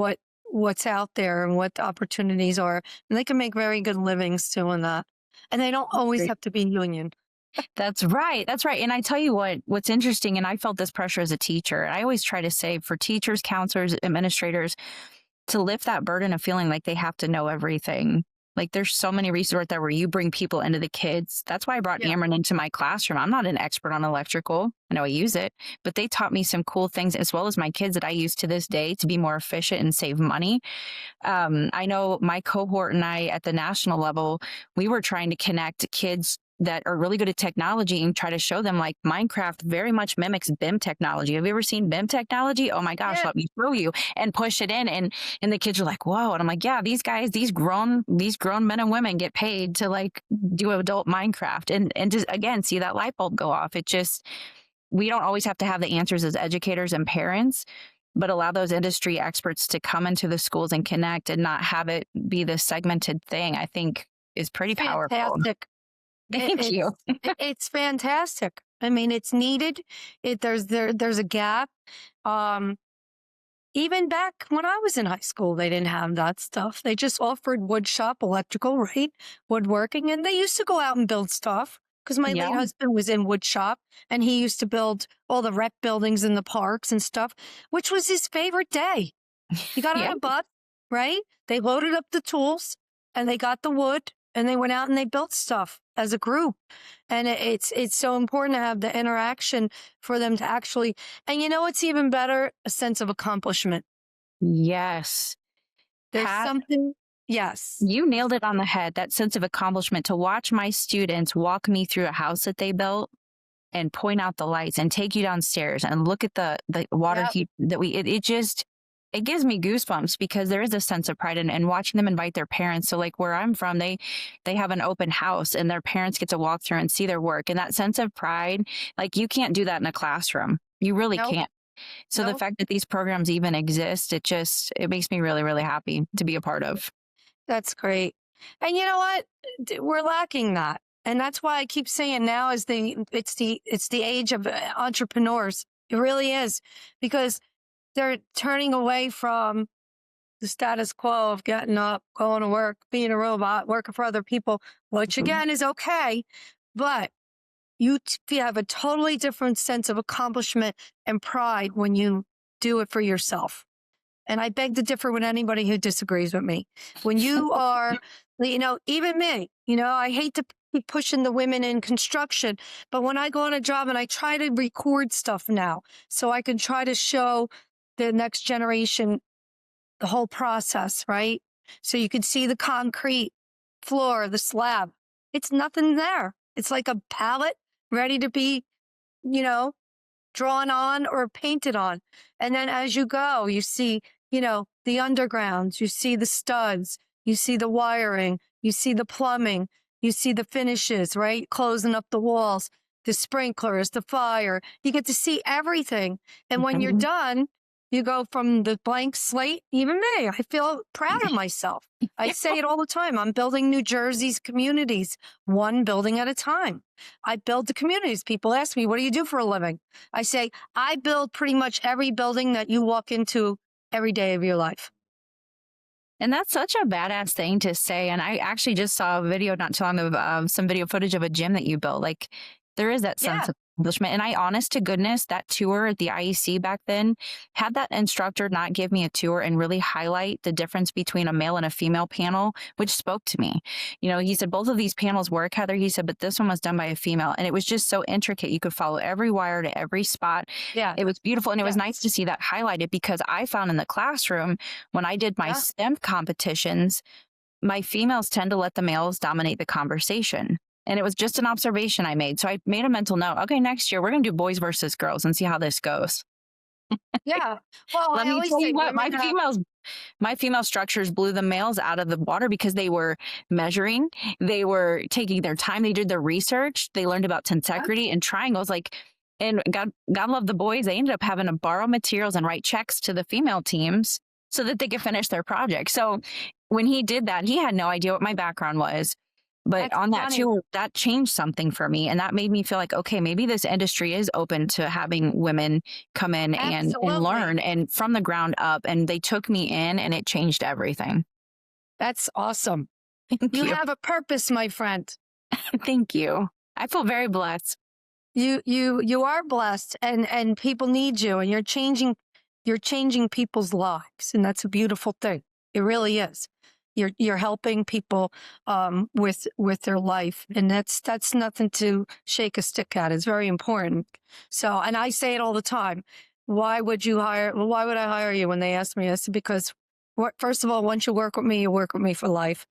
what's out there and what the opportunities are. And they can make very good livings doing that. And they don't always have to be union. That's right. That's right. And I tell you what's interesting, and I felt this pressure as a teacher. I always try to say, for teachers, counselors, administrators, to lift that burden of feeling like they have to know everything. Like, there's so many resources there where you bring people into the kids. That's why I brought Amron into my classroom. I'm not an expert on electrical. I know I use it, but they taught me some cool things, as well as my kids, that I use to this day to be more efficient and save money. I know my cohort and I at the national level, we were trying to connect kids that are really good at technology and try to show them, like, Minecraft very much mimics BIM technology. Have you ever seen BIM technology? Oh my gosh, let me show you, and push it in. And the kids are like, whoa. And I'm like, yeah, these guys, these grown men and women get paid to, like, do adult Minecraft and just, again, see that light bulb go off. We don't always have to have the answers as educators and parents, but allow those industry experts to come into the schools and connect, and not have it be this segmented thing, I think is pretty powerful. Fantastic. Thank you. It's fantastic. I mean, it's needed. There's a gap. Even back when I was in high school, they didn't have that stuff. They just offered wood shop, electrical, right? Woodworking. And they used to go out and build stuff, because my late husband was in wood shop, and he used to build all the rec buildings in the parks and stuff, which was his favorite day. He got on a bus, right? They loaded up the tools and they got the wood, and they went out and they built stuff as a group. And it's so important to have the interaction for them to actually, and what's even better? A sense of accomplishment. Yes. There's something. Yes. You nailed it on the head. That sense of accomplishment, to watch my students walk me through a house that they built and point out the lights and take you downstairs and look at the water heat that it gives me goosebumps, because there is a sense of pride in watching them invite their parents. So, like, where I'm from, they have an open house and their parents get to walk through and see their work. And that sense of pride, like, you can't do that in a classroom. You really can't. So the fact that these programs even exist, it makes me really, really happy to be a part of. That's great. And you know what? We're lacking that. And that's why I keep saying now it's the age of entrepreneurs. It really is, because they're turning away from the status quo of getting up, going to work, being a robot, working for other people, which again is okay. But you have a totally different sense of accomplishment and pride when you do it for yourself. And I beg to differ with anybody who disagrees with me. When you are, even me, I hate to be pushing the women in construction, but when I go on a job and I try to record stuff now so I can try to show the next generation the whole process, right? So you can see the concrete floor, the slab. It's nothing there. It's like a palette ready to be, drawn on or painted on. And then as you go, you see, the undergrounds, you see the studs, you see the wiring, you see the plumbing, you see the finishes, right? Closing up the walls, the sprinklers, the fire. You get to see everything. And when you're done, you go from the blank slate. Even me, I feel proud of myself. I say it all the time. I'm building New Jersey's communities, one building at a time. I build the communities. People ask me, what do you do for a living? I say, I build pretty much every building that you walk into every day of your life. And that's such a badass thing to say. And I actually just saw a video not too long of some video footage of a gym that you built. Like, there is that sense of accomplishment. And I, honest to goodness, that tour at the IEC back then, had that instructor not give me a tour and really highlight the difference between a male and a female panel, which spoke to me. He said, both of these panels work, Heather. He said, but this one was done by a female. And it was just so intricate. You could follow every wire to every spot. Yeah. It was beautiful. And it was nice to see that highlighted, because I found in the classroom when I did my STEM competitions, my females tend to let the males dominate the conversation. And it was just an observation I made. So I made a mental note. Okay, next year we're going to do boys versus girls and see how this goes. Yeah. Well, Let me tell you what, my female structures blew the males out of the water because they were measuring, they were taking their time, they did their research, they learned about tensegrity and triangles. And God love the boys. They ended up having to borrow materials and write checks to the female teams so that they could finish their project. So when he did that, he had no idea what my background was. But That's on that funny. tour, that changed something for me. And that made me feel like, okay, maybe this industry is open to having women come in and learn, and from the ground up. And they took me in and it changed everything. That's awesome. Thank you. You have a purpose, my friend. Thank you. I feel very blessed. You are blessed, and people need you, and you're changing people's lives. And that's a beautiful thing. It really is. You're helping people with their life, and that's nothing to shake a stick at. It's very important. So, and I say it all the time. Why would I hire you? When they ask me, I said, because first of all, once you work with me for life.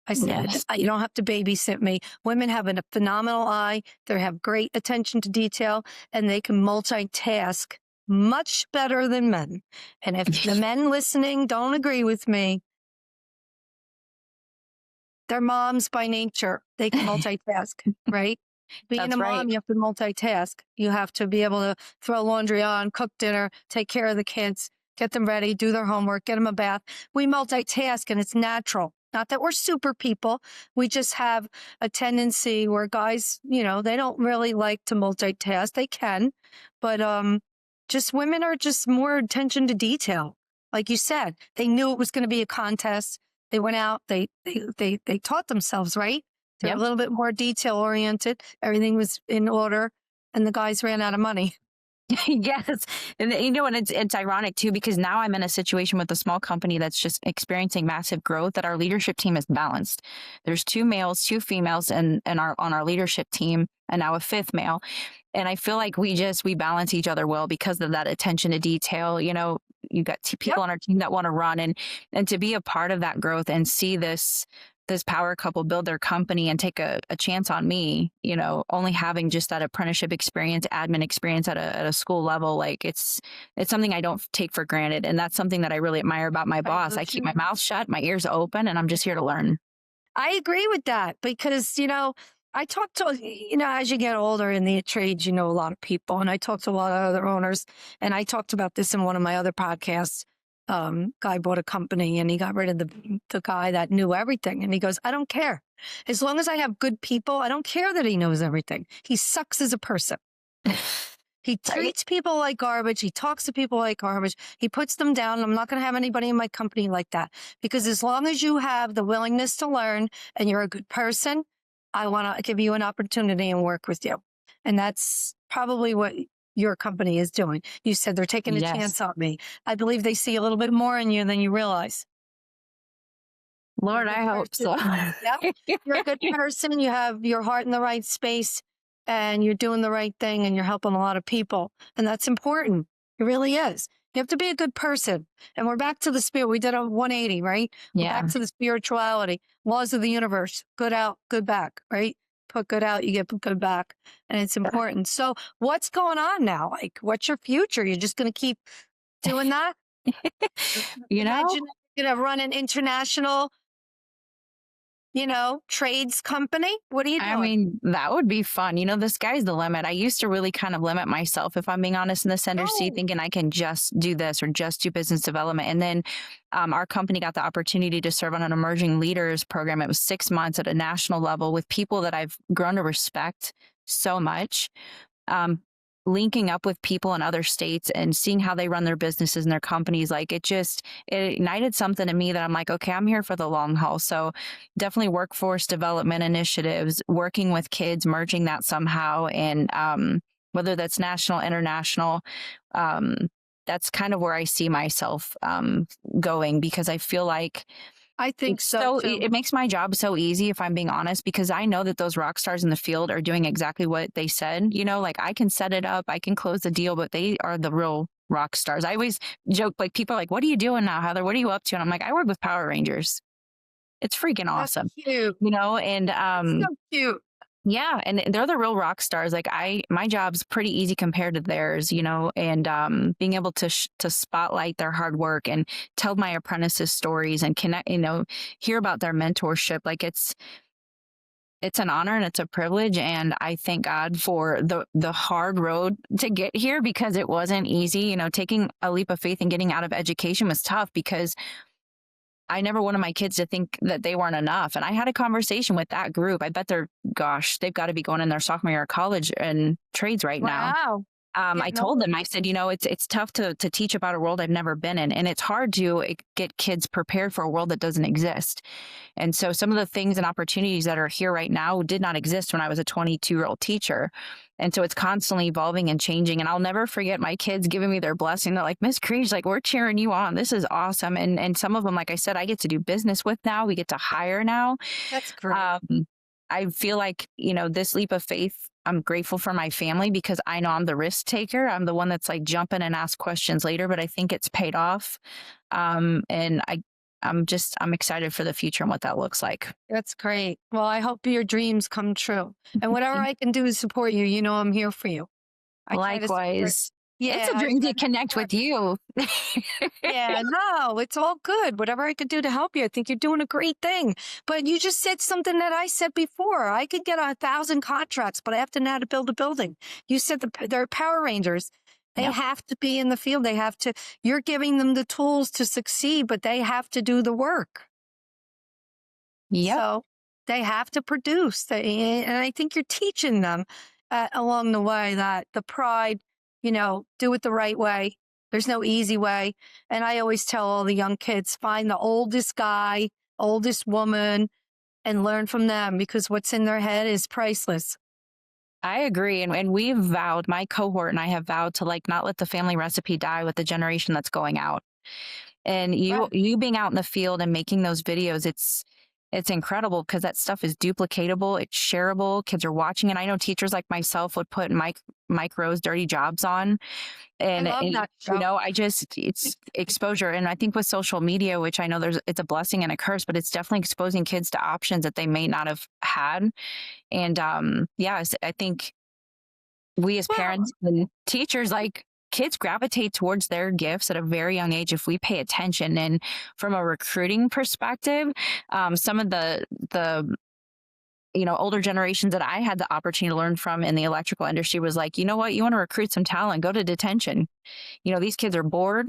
I said, you don't have to babysit me. Women have a phenomenal eye. They have great attention to detail, and they can multitask much better than men. And if the men listening don't agree with me, they're moms by nature. They can multitask, right? Being a mom, you have to multitask. You have to be able to throw laundry on, cook dinner, take care of the kids, get them ready, do their homework, get them a bath. We multitask, and it's natural. Not that we're super people. We just have a tendency where guys, they don't really like to multitask. They can, but just women are just more attention to detail. Like you said, they knew it was going to be a contest. They went out, they taught themselves, right? They're a little bit more detail oriented. Everything was in order, and the guys ran out of money. Yes. And and it's ironic too, because now I'm in a situation with a small company that's just experiencing massive growth, that our leadership team is balanced. There's 2 males, 2 females on our leadership team, and now a 5th male. And I feel like we balance each other well because of that attention to detail. You've got people on our team that want to run, and to be a part of that growth and see this power couple build their company and take a chance on me, only having just that apprenticeship experience, admin experience at a school level. Like it's something I don't take for granted. And that's something that I really admire about my boss. I keep my mouth shut, my ears open, and I'm just here to learn. I agree with that because, I talk to, as you get older in the trades, a lot of people, and I talk to a lot of other owners, and I talked about this in one of my other podcasts. Guy bought a company and he got rid of the guy that knew everything. And he goes, I don't care. As long as I have good people, I don't care that he knows everything. He sucks as a person. He treats people like garbage. He talks to people like garbage. He puts them down. I'm not going to have anybody in my company like that, because as long as you have the willingness to learn and you're a good person, I want to give you an opportunity and work with you. And that's probably what your company is doing. You said they're taking a Yes. chance on me. I believe they see a little bit more in you than you realize. You're a Lord, good I hope so. person. Yep. You're a good person. You have your heart in the right space and you're doing the right thing and you're helping a lot of people. And that's important. It really is. You have to be a good person. And we're back to the spirit. We did a 180, right? We're back Yeah. to the spirituality, laws of the universe, good out, good back, right? Put good out, you get good back. And it's important. So what's going on now? Like, what's your future? You're just going to keep doing that? You know, Imagine you're going to run an international, trades company. What are you I doing? mean, that would be fun. The sky's the limit. I used to really kind of limit myself, if I'm being honest, in the center seat, Oh, thinking I can just do this or just do business development. And then our company got the opportunity to serve on an emerging leaders program. It was 6 months at a national level with people that I've grown to respect so much. Linking up with people in other states and seeing how they run their businesses and their companies, like it ignited something in me that I'm like, okay, I'm here for the long haul. So definitely workforce development initiatives, working with kids, merging that somehow. And whether that's national, international, that's kind of where I see myself going, because I feel like I think so too. it makes my job so easy, if I'm being honest, because I know that those rock stars in the field are doing exactly what they said. Like I can set it up, I can close the deal, but they are the real rock stars. I always joke, like people are like, what are you doing now, Heather? What are you up to? And I'm like, I work with Power Rangers. It's freaking That's awesome. cute. And That's so cute. yeah, and they're the real rock stars. Like my job's pretty easy compared to theirs, and being able to spotlight their hard work and tell my apprentices stories and connect, hear about their mentorship. Like it's an honor and it's a privilege, and I thank God for the hard road to get here, because it wasn't easy. Taking a leap of faith and getting out of education was tough, because I never wanted my kids to think that they weren't enough. And I had a conversation with that group. I bet they've got to be going in their sophomore year of college and trades right now. Wow. I told them, I said, it's tough to teach about a world I've never been in. And it's hard to get kids prepared for a world that doesn't exist. And so some of the things and opportunities that are here right now did not exist when I was a 22-year-old teacher. And so it's constantly evolving and changing. And I'll never forget my kids giving me their blessing. They're like, Miss Creech, like, we're cheering you on. This is awesome. And some of them, like I said, I get to do business with now. We get to hire now. That's great. I feel like, this leap of faith, I'm grateful for my family, because I know I'm the risk taker. I'm the one that's like jumping and ask questions later, but I think it's paid off. And I'm excited for the future and what that looks like. That's great. Well, I hope your dreams come true. And whatever I can do to support you, I'm here for you. Likewise. Yeah, it's a dream to connect with you. Yeah, no, it's all good. Whatever I could do to help you, I think you're doing a great thing. But you just said something that I said before. I could get 1,000 contracts, but I have to know how to build a building. You said they're Power Rangers. They have to be in the field. You're giving them the tools to succeed, but they have to do the work. Yeah. So they have to produce. And I think you're teaching them along the way that the pride, do it the right way. There's no easy way. And I always tell all the young kids, find the oldest guy, oldest woman, and learn from them, because what's in their head is priceless. I agree. And we've vowed, my cohort and I have vowed to not let the family recipe die with the generation that's going out. And you being out in the field and making those videos, it's incredible, because that stuff is duplicatable, it's shareable, kids are watching it. I know teachers like myself would put Mike Rowe's Dirty Jobs on. And, I love that show. it's exposure. And I think with social media, which I know it's a blessing and a curse, but it's definitely exposing kids to options that they may not have had. And I think we as parents and teachers, kids gravitate towards their gifts at a very young age if we pay attention. And from a recruiting perspective, some of the older generations that I had the opportunity to learn from in the electrical industry was like, you know what, you want to recruit some talent, go to detention. These kids are bored,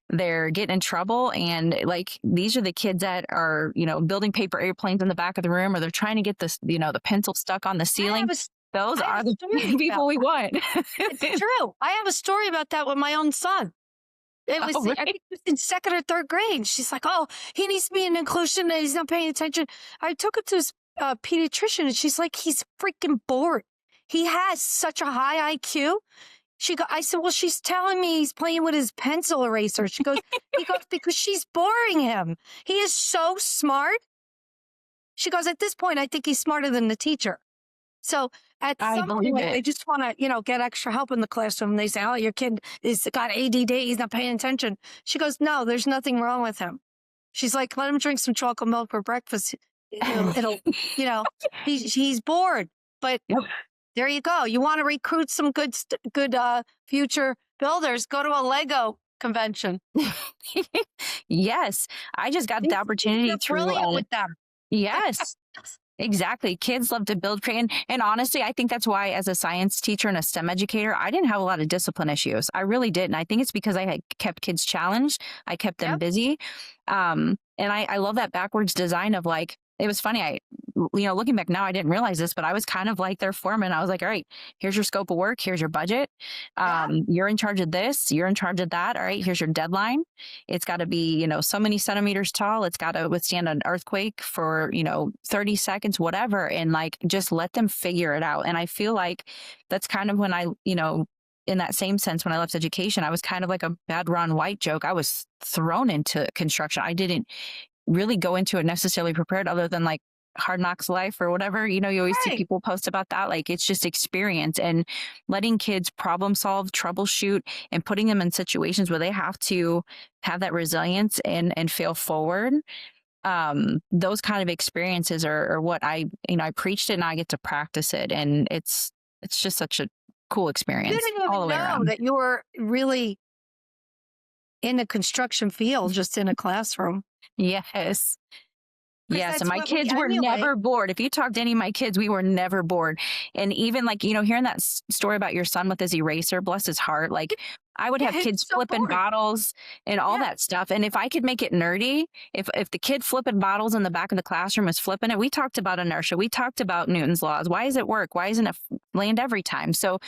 they're getting in trouble. And these are the kids that are, building paper airplanes in the back of the room, or they're trying to get this, the pencil stuck on the ceiling. Those are the people we want. It's true. I have a story about that with my own son. I think it was in 2nd or 3rd grade. She's like, oh, he needs to be in inclusion and he's not paying attention. I took him to his pediatrician, and she's like, he's freaking bored. he has such a high IQ. I said, well, she's telling me he's playing with his pencil eraser. He goes, because she's boring him. He is so smart. She goes, at this point, I think he's smarter than the teacher. So at some point, they just want to, get extra help in the classroom. They say, oh, your kid is got ADD. He's not paying attention. She goes, no, there's nothing wrong with him. She's like, let him drink some chocolate milk for breakfast. It'll he's bored. But there you go. You want to recruit some good future builders, go to a Lego convention. Yes. I just got the opportunity brilliant with them. Yes. Exactly. Kids love to build, create. And honestly, I think that's why as a science teacher and a STEM educator, I didn't have a lot of discipline issues. I really didn't. I think it's because I had kept kids challenged. I kept them busy. And I love that backwards design of like, it was funny. Looking back now, I didn't realize this, but I was kind of like their foreman. I was like, all right, here's your scope of work. Here's your budget. You're in charge of this. You're in charge of that. All right, here's your deadline. It's got to be, so many centimeters tall. It's got to withstand an earthquake for, 30 seconds, whatever. And like, just let them figure it out. And I feel like that's kind of when I, in that same sense, when I left education, I was kind of like a bad Ron White joke. I was thrown into construction. I didn't really go into it necessarily prepared other than like Hard Knocks Life or whatever. You always see people post about that. Like it's just experience and letting kids problem solve, troubleshoot, and putting them in situations where they have to have that resilience and fail forward. Those kind of experiences are what I preached it and I get to practice it. And it's just such a cool experience. You didn't even all the way know around. that you were really in the construction field, just in a classroom. Yes. Yes. And my kids were emulate. never bored. If you talk to any of my kids, we were never bored. And even like, hearing that story about your son with his eraser, bless his heart, like I would have kids flipping bottles and all that stuff. And if I could make it nerdy, if the kid flipping bottles in the back of the classroom is flipping it, we talked about inertia. We talked about Newton's laws. Why does it work? Why isn't it land every time? So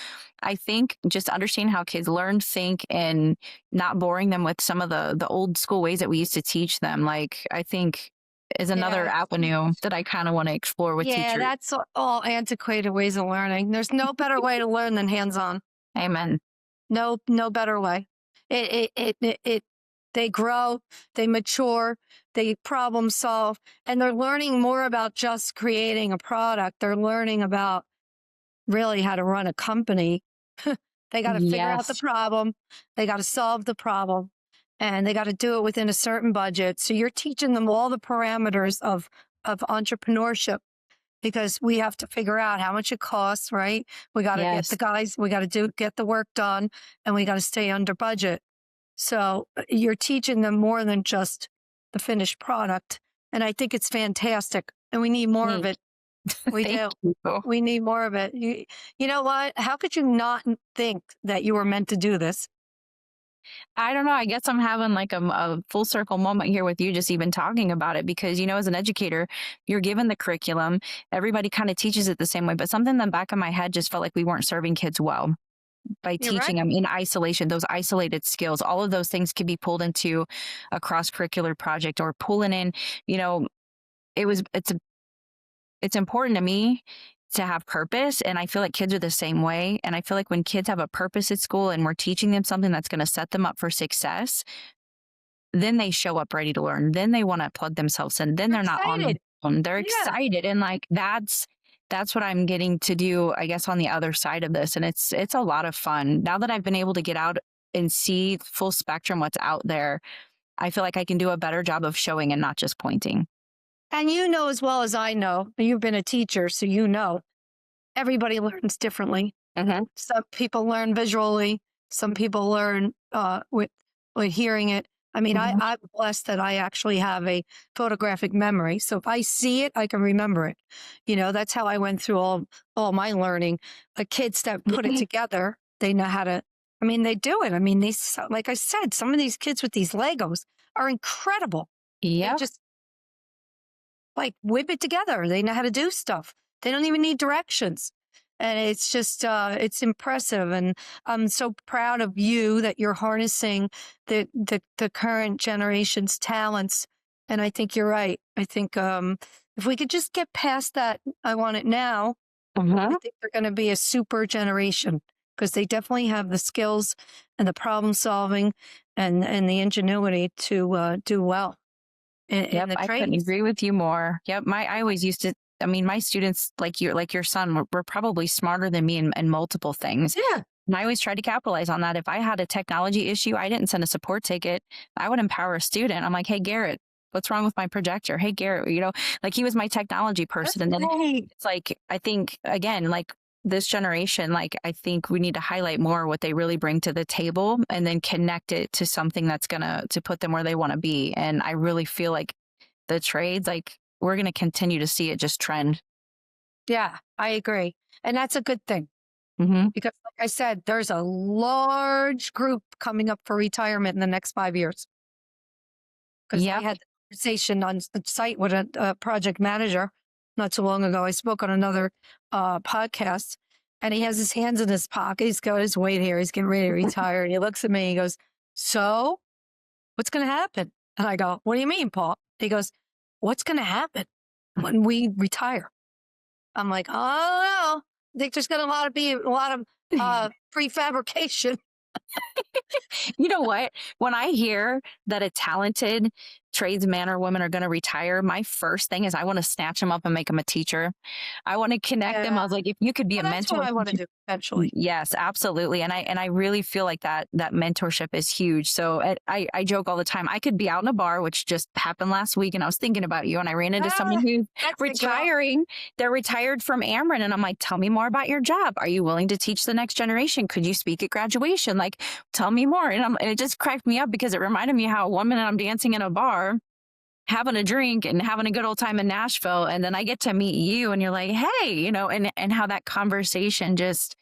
I think just understanding how kids learn, think, and not boring them with some of the old school ways that we used to teach them, like I think is another avenue that I kind of want to explore with teachers. Yeah, that's all antiquated ways of learning. There's no better way to learn than hands-on. Amen. No better way. They grow, they mature, they problem solve, and they're learning more about just creating a product. They're learning about really how to run a company. They got to figure out the problem. They got to solve the problem. And they got to do it within a certain budget. So you're teaching them all the parameters of entrepreneurship, because we have to figure out how much it costs, right? We got to get the guys, we got to get the work done, and we got to stay under budget. So you're teaching them more than just the finished product. And I think it's fantastic. And we need more of it. We do. We need more of it. You know what? How could you not think that you were meant to do this? I don't know. I guess I'm having like a full circle moment here with you, just even talking about it, because, as an educator, you're given the curriculum. Everybody kind of teaches it the same way, but something in the back of my head just felt like we weren't serving kids well by teaching them in isolation, those isolated skills. All of those things could be pulled into a cross-curricular project or pulling in, it's important to me to have purpose. And I feel like kids are the same way. And I feel like when kids have a purpose at school and we're teaching them something that's going to set them up for success, then they show up ready to learn. Then they want to plug themselves in. Then they're not on their own. They're excited. And like, that's what I'm getting to do, I guess, on the other side of this. And it's a lot of fun. Now that I've been able to get out and see full spectrum what's out there, I feel like I can do a better job of showing and not just pointing. And as well as I know, you've been a teacher, so everybody learns differently. Mm-hmm. Some people learn visually. Some people learn with hearing it. I mean, I'm blessed that I actually have a photographic memory. So if I see it, I can remember it. That's how I went through all my learning. The kids that put it together, they know how to, they do it. Like I said, some of these kids with these Legos are incredible. Yeah. They just whip it together. They know how to do stuff. They don't even need directions. And it's just, it's impressive. And I'm so proud of you that you're harnessing the current generation's talents. And I think you're right. I think if we could just get past that, I want it now, I Uh-huh. think they're going to be a super generation because they definitely have the skills and the problem solving and the ingenuity to do well in Yep, the I couldn't trades. agree with you more. Yep, I always used to. I mean, my students, like your son, were probably smarter than me in multiple things. Yeah, And I always tried to capitalize on that. If I had a technology issue, I didn't send a support ticket. I would empower a student. I'm like, hey, Garrett, what's wrong with my projector? Hey, Garrett, like he was my technology person. that's And then right. it's like, I think, again, like this generation, like I think we need to highlight more what they really bring to the table and then connect it to something that's gonna to put them where they want to be. And I really feel like the trades, like we're gonna continue to see it just trend. Yeah, I agree. And that's a good thing Mm-hmm. because, like I said, there's a large group coming up for retirement in the next 5 years. Because I Yep. had the conversation on the site with a project manager not too long ago. I spoke on another podcast, and he has his hands in his pocket. He's got his weight here. He's getting ready to retire. And he looks at me. He goes, "So, what's going to happen?" And I go, "What do you mean, Paul?" He goes, "What's going to happen when we retire?" I'm like, "I don't know. I think there's going to be a lot of prefabrication." You know what? When I hear that a talented tradesman or woman are going to retire, my first thing is I want to snatch them up and make them a teacher. I want to connect them. I Yeah. was like, if you could be a Well, that's what mentor I want to teacher. do eventually. Yes, absolutely. And I really feel like that mentorship is huge. So I joke all the time. I could be out in a bar, which just happened last week, and I was thinking about you, and I ran into someone Ah, who's that's the girl. retiring. They're retired from Ameren, and I'm like, tell me more about your job. Are you willing to teach the next generation? Could you speak at graduation? Like, tell me more. And it just cracked me up because it reminded me how one minute I'm dancing in a bar, having a drink and having a good old time in Nashville, and then I get to meet you, and you're like, hey, and how that conversation just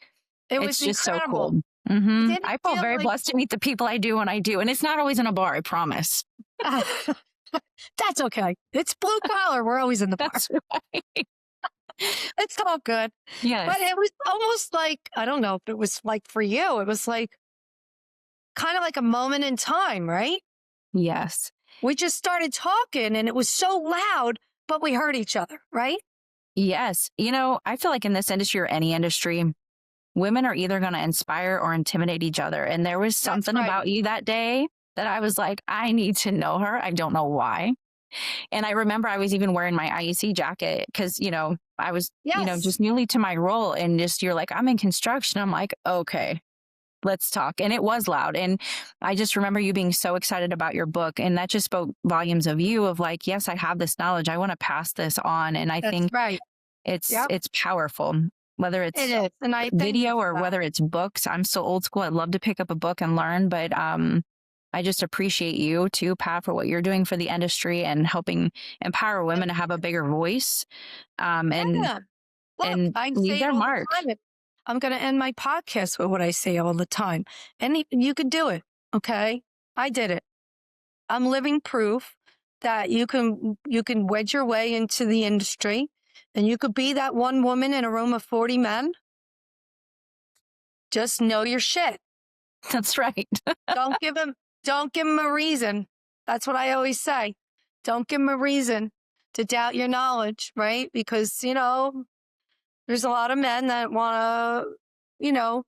It it's was just so cool. incredible. It didn't I feel feel very like blessed to meet the people I do when I do. And it's not always in a bar, I promise. that's okay. It's blue collar. We're always in the bar. That's right. It's all good. But Yes. it was almost like, I don't know if it was like for you, it was like kind of like a moment in time, right? Yes. We just started talking and it was so loud, but we heard each other, right? Yes. I feel like in this industry or any industry, women are either going to inspire or intimidate each other. And there was That's something right. about you that day that I was like, I need to know her. I don't know why. And I remember I was even wearing my IEC jacket because, I was, Yes. just newly to my role, and just, you're like, I'm in construction. I'm like, okay, let's talk. And it was loud. And I just remember you being so excited about your book. And that just spoke volumes of you of like, yes, I have this knowledge. I want to pass this on. And I That's think right. it's Yep. it's powerful, whether It it's is. And I thank you video for or that. whether it's books. I'm so old school. I'd love to pick up a book and learn, but I just appreciate you too, Pat, for what you're doing for the industry and helping empower women to have a bigger voice, and Yeah. Look, and I leave say it their all the mark. time. I'm going to end my podcast with what I say all the time. And you can do it. Okay. I did it. I'm living proof that you can wedge your way into the industry and you could be that one woman in a room of 40 men. Just know your shit. That's right. Don't give them a reason. That's what I always say. Don't give them a reason to doubt your knowledge, right? Because, there's a lot of men that want to,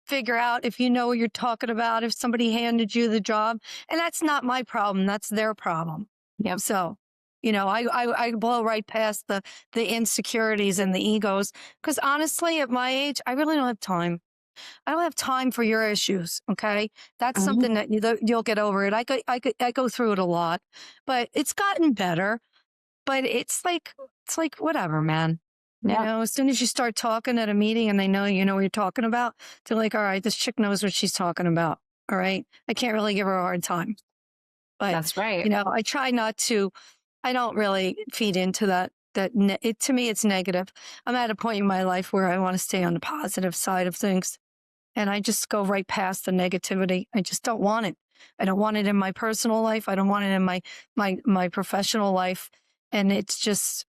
figure out if you know what you're talking about, if somebody handed you the job. And that's not my problem. That's their problem. Yep. So, I blow right past the insecurities and the egos. Because honestly, at my age, I really don't have time. I don't have time for your issues. Okay. That's something that you'll get over it. I go through it a lot, but it's gotten better. But it's like whatever, man. Yep. As soon as you start talking at a meeting and they know you know what you're talking about, they're like, all right, this chick knows what she's talking about. All right. I can't really give her a hard time. But, That's right. I try not to, I don't really feed into that. To me, it's negative. I'm at a point in my life where I want to stay on the positive side of things. And I just go right past the negativity. I just don't want it. I don't want it in my personal life. I don't want it in my professional life. And it's just,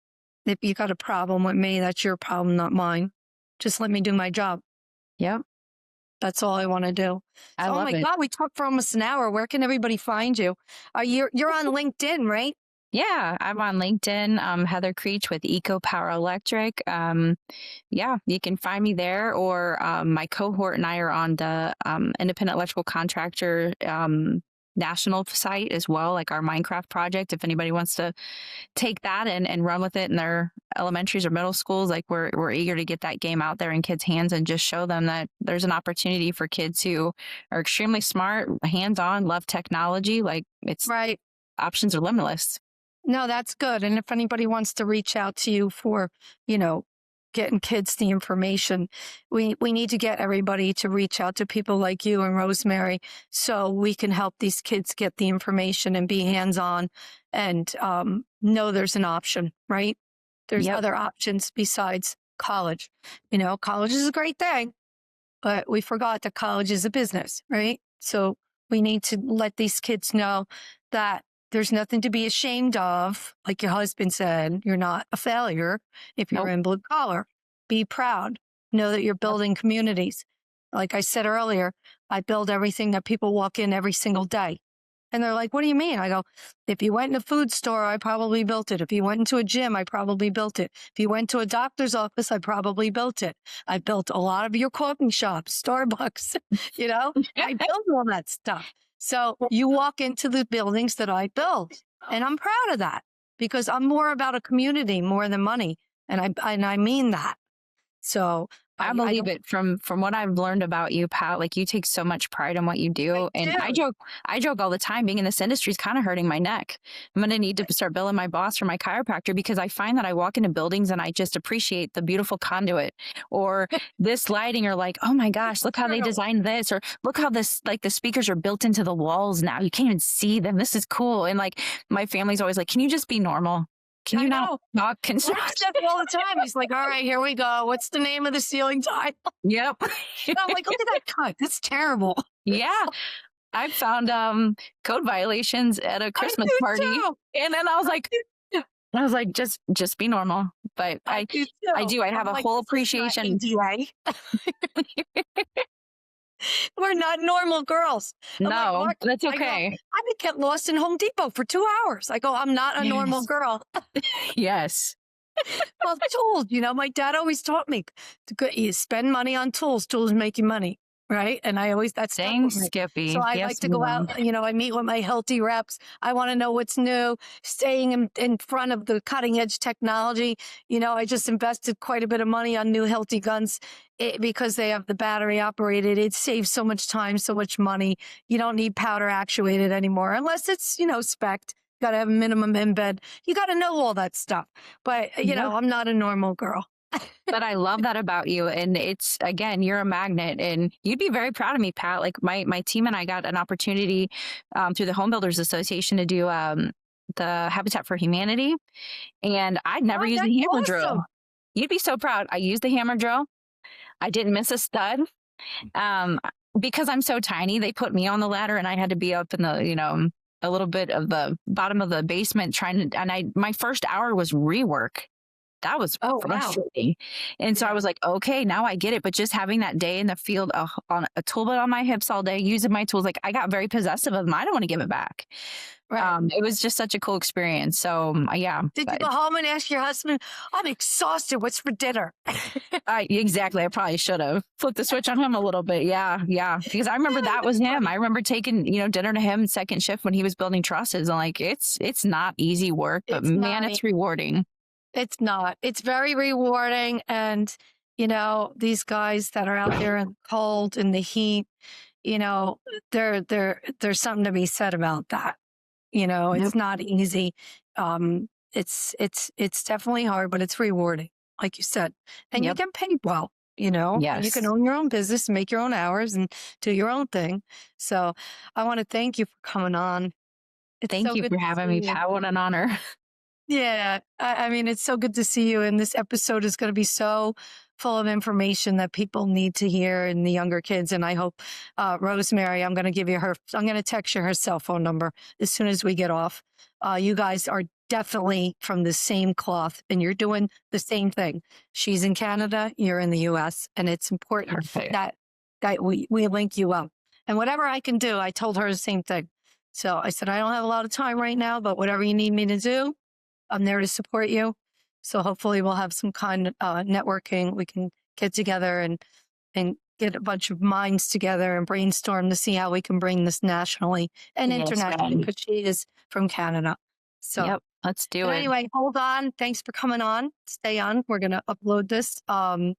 if you got a problem with me, that's your problem, not mine. Just let me do my job. Yep. That's all I want to do. I So, oh love my it. God, we talked for almost an hour. Where can everybody find you? You're on LinkedIn, right? Yeah, I'm on LinkedIn, Heather Creech with Eco Power Electric. Yeah, you can find me there, or my cohort and I are on the independent electrical contractor national site as well, like our Minecraft project. If anybody wants to take that and run with it in their elementaries or middle schools, like we're eager to get that game out there in kids' hands and just show them that there's an opportunity for kids who are extremely smart, hands-on, love technology. Like it's Right. options are limitless. No, that's good. And if anybody wants to reach out to you for, you know, getting kids the information, we need to get everybody to reach out to people like you and Rosemary so we can help these kids get the information and be hands-on and know there's an option, right? There's Yep. other options besides college. You know, college is a great thing, but we forgot that college is a business, right? So we need to let these kids know that there's nothing to be ashamed of. Like your husband said, you're not a failure if you're Nope. in blue collar. Be proud. Know that you're Yep. building communities. Like I said earlier, I build everything that people walk in every single day. And they're like, what do you mean? I go, if you went in a food store, I probably built it. If you went into a gym, I probably built it. If you went to a doctor's office, I probably built it. I built a lot of your coffee shops, Starbucks, you know, I built all that stuff. So you walk into the buildings that I built, and I'm proud of that because I'm more about a community more than money. And I mean that. So I believe it from what I've learned about you, Pat. Like you take so much pride in what you do. And I joke all the time, being in this industry is kind of hurting my neck. I'm going to need to start billing my boss for my chiropractor because I find that I walk into buildings and I just appreciate the beautiful conduit or this lighting, or like, oh my gosh, look how they designed this, or look how this, like the speakers are built into the walls now. You can't even see them. This is cool. And like my family's always like, can you just be normal? Can you not talk construction? all the time. He's like, all right, here we go. What's the name of the ceiling tile? Yep. And I'm like, look at that cut. That's terrible. Yeah. I found code violations at a Christmas party. Too. And then I was like, just be normal. But I do. I have a whole appreciation. We're not normal girls. No, like, that's okay. I could get lost in Home Depot for 2 hours. I go, I'm not a normal girl. Yes. Well, tools, you know, my dad always taught me you spend money on tools. Tools make you money. Right. And I always, that's Dang, Skippy. So I yes, like to go out, you know, I meet with my healthy reps. I want to know what's new, staying in front of the cutting edge technology. You know, I just invested quite a bit of money on new healthy guns because they have the battery operated. It saves so much time, so much money. You don't need powder actuated anymore unless it's, you know, spec'd. Got to have a minimum embed. You got to know all that stuff. But, you know, I'm not a normal girl. But I love that about you. And it's, again, you're a magnet, and you'd be very proud of me, Pat. Like my team and I got an opportunity through the Home Builders Association to do the Habitat for Humanity. And I'd never used the hammer drill. You'd be so proud. I used the hammer drill. I didn't miss a stud. Because I'm so tiny, they put me on the ladder and I had to be up in the, you know, a little bit of the bottom of the basement trying to, and my first hour was rework. That was frustrating. Wow. And so I was like, okay, now I get it. But just having that day in the field on a tool belt on my hips all day, using my tools, like I got very possessive of them. I don't want to give it back. Right. It was just such a cool experience. So yeah. Did you go home and ask your husband, I'm exhausted, what's for dinner? Exactly. I probably should have flipped the switch on him a little bit. Yeah. Yeah. Because I remember that was him. I remember taking, you know, dinner to him second shift when he was building trusses. And like, it's not easy work, but man, it's rewarding. It's not. It's very rewarding. And, you know, these guys that are out there in the cold and the heat, you know, there's something to be said about that. You know, it's not easy. It's definitely hard, but it's rewarding, like you said. And you get paid well, you know. Yes. You can own your own business, make your own hours, and do your own thing. So I want to thank you for coming on. Thank you for having me, Pat. What an honor. Yeah, I mean, it's so good to see you. And this episode is going to be so full of information that people need to hear, and the younger kids. And I hope, Rosemary, I'm going to give you I'm going to text you her cell phone number as soon as we get off. You guys are definitely from the same cloth, and you're doing the same thing. She's in Canada, you're in the US, and it's important that we link you up. And whatever I can do, I told her the same thing. So I said, I don't have a lot of time right now, but whatever you need me to do, I'm there to support you. So hopefully we'll have some kind of networking. We can get together and get a bunch of minds together and brainstorm to see how we can bring this nationally and Yes, internationally ma'am. because she is from Canada. So, Yep, let's do but it. anyway, hold on. Thanks for coming on. Stay on. We're going to upload this. And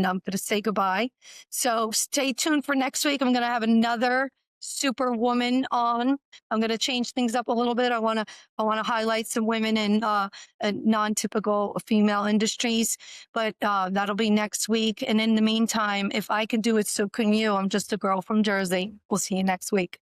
I'm going to say goodbye. So stay tuned for next week. I'm going to have another superwoman on. I'm going to change things up a little bit. I want to highlight some women in non-typical female industries, but that'll be next week. And in the meantime, if I can do it, so can you. I'm just a girl from Jersey. We'll see you next week.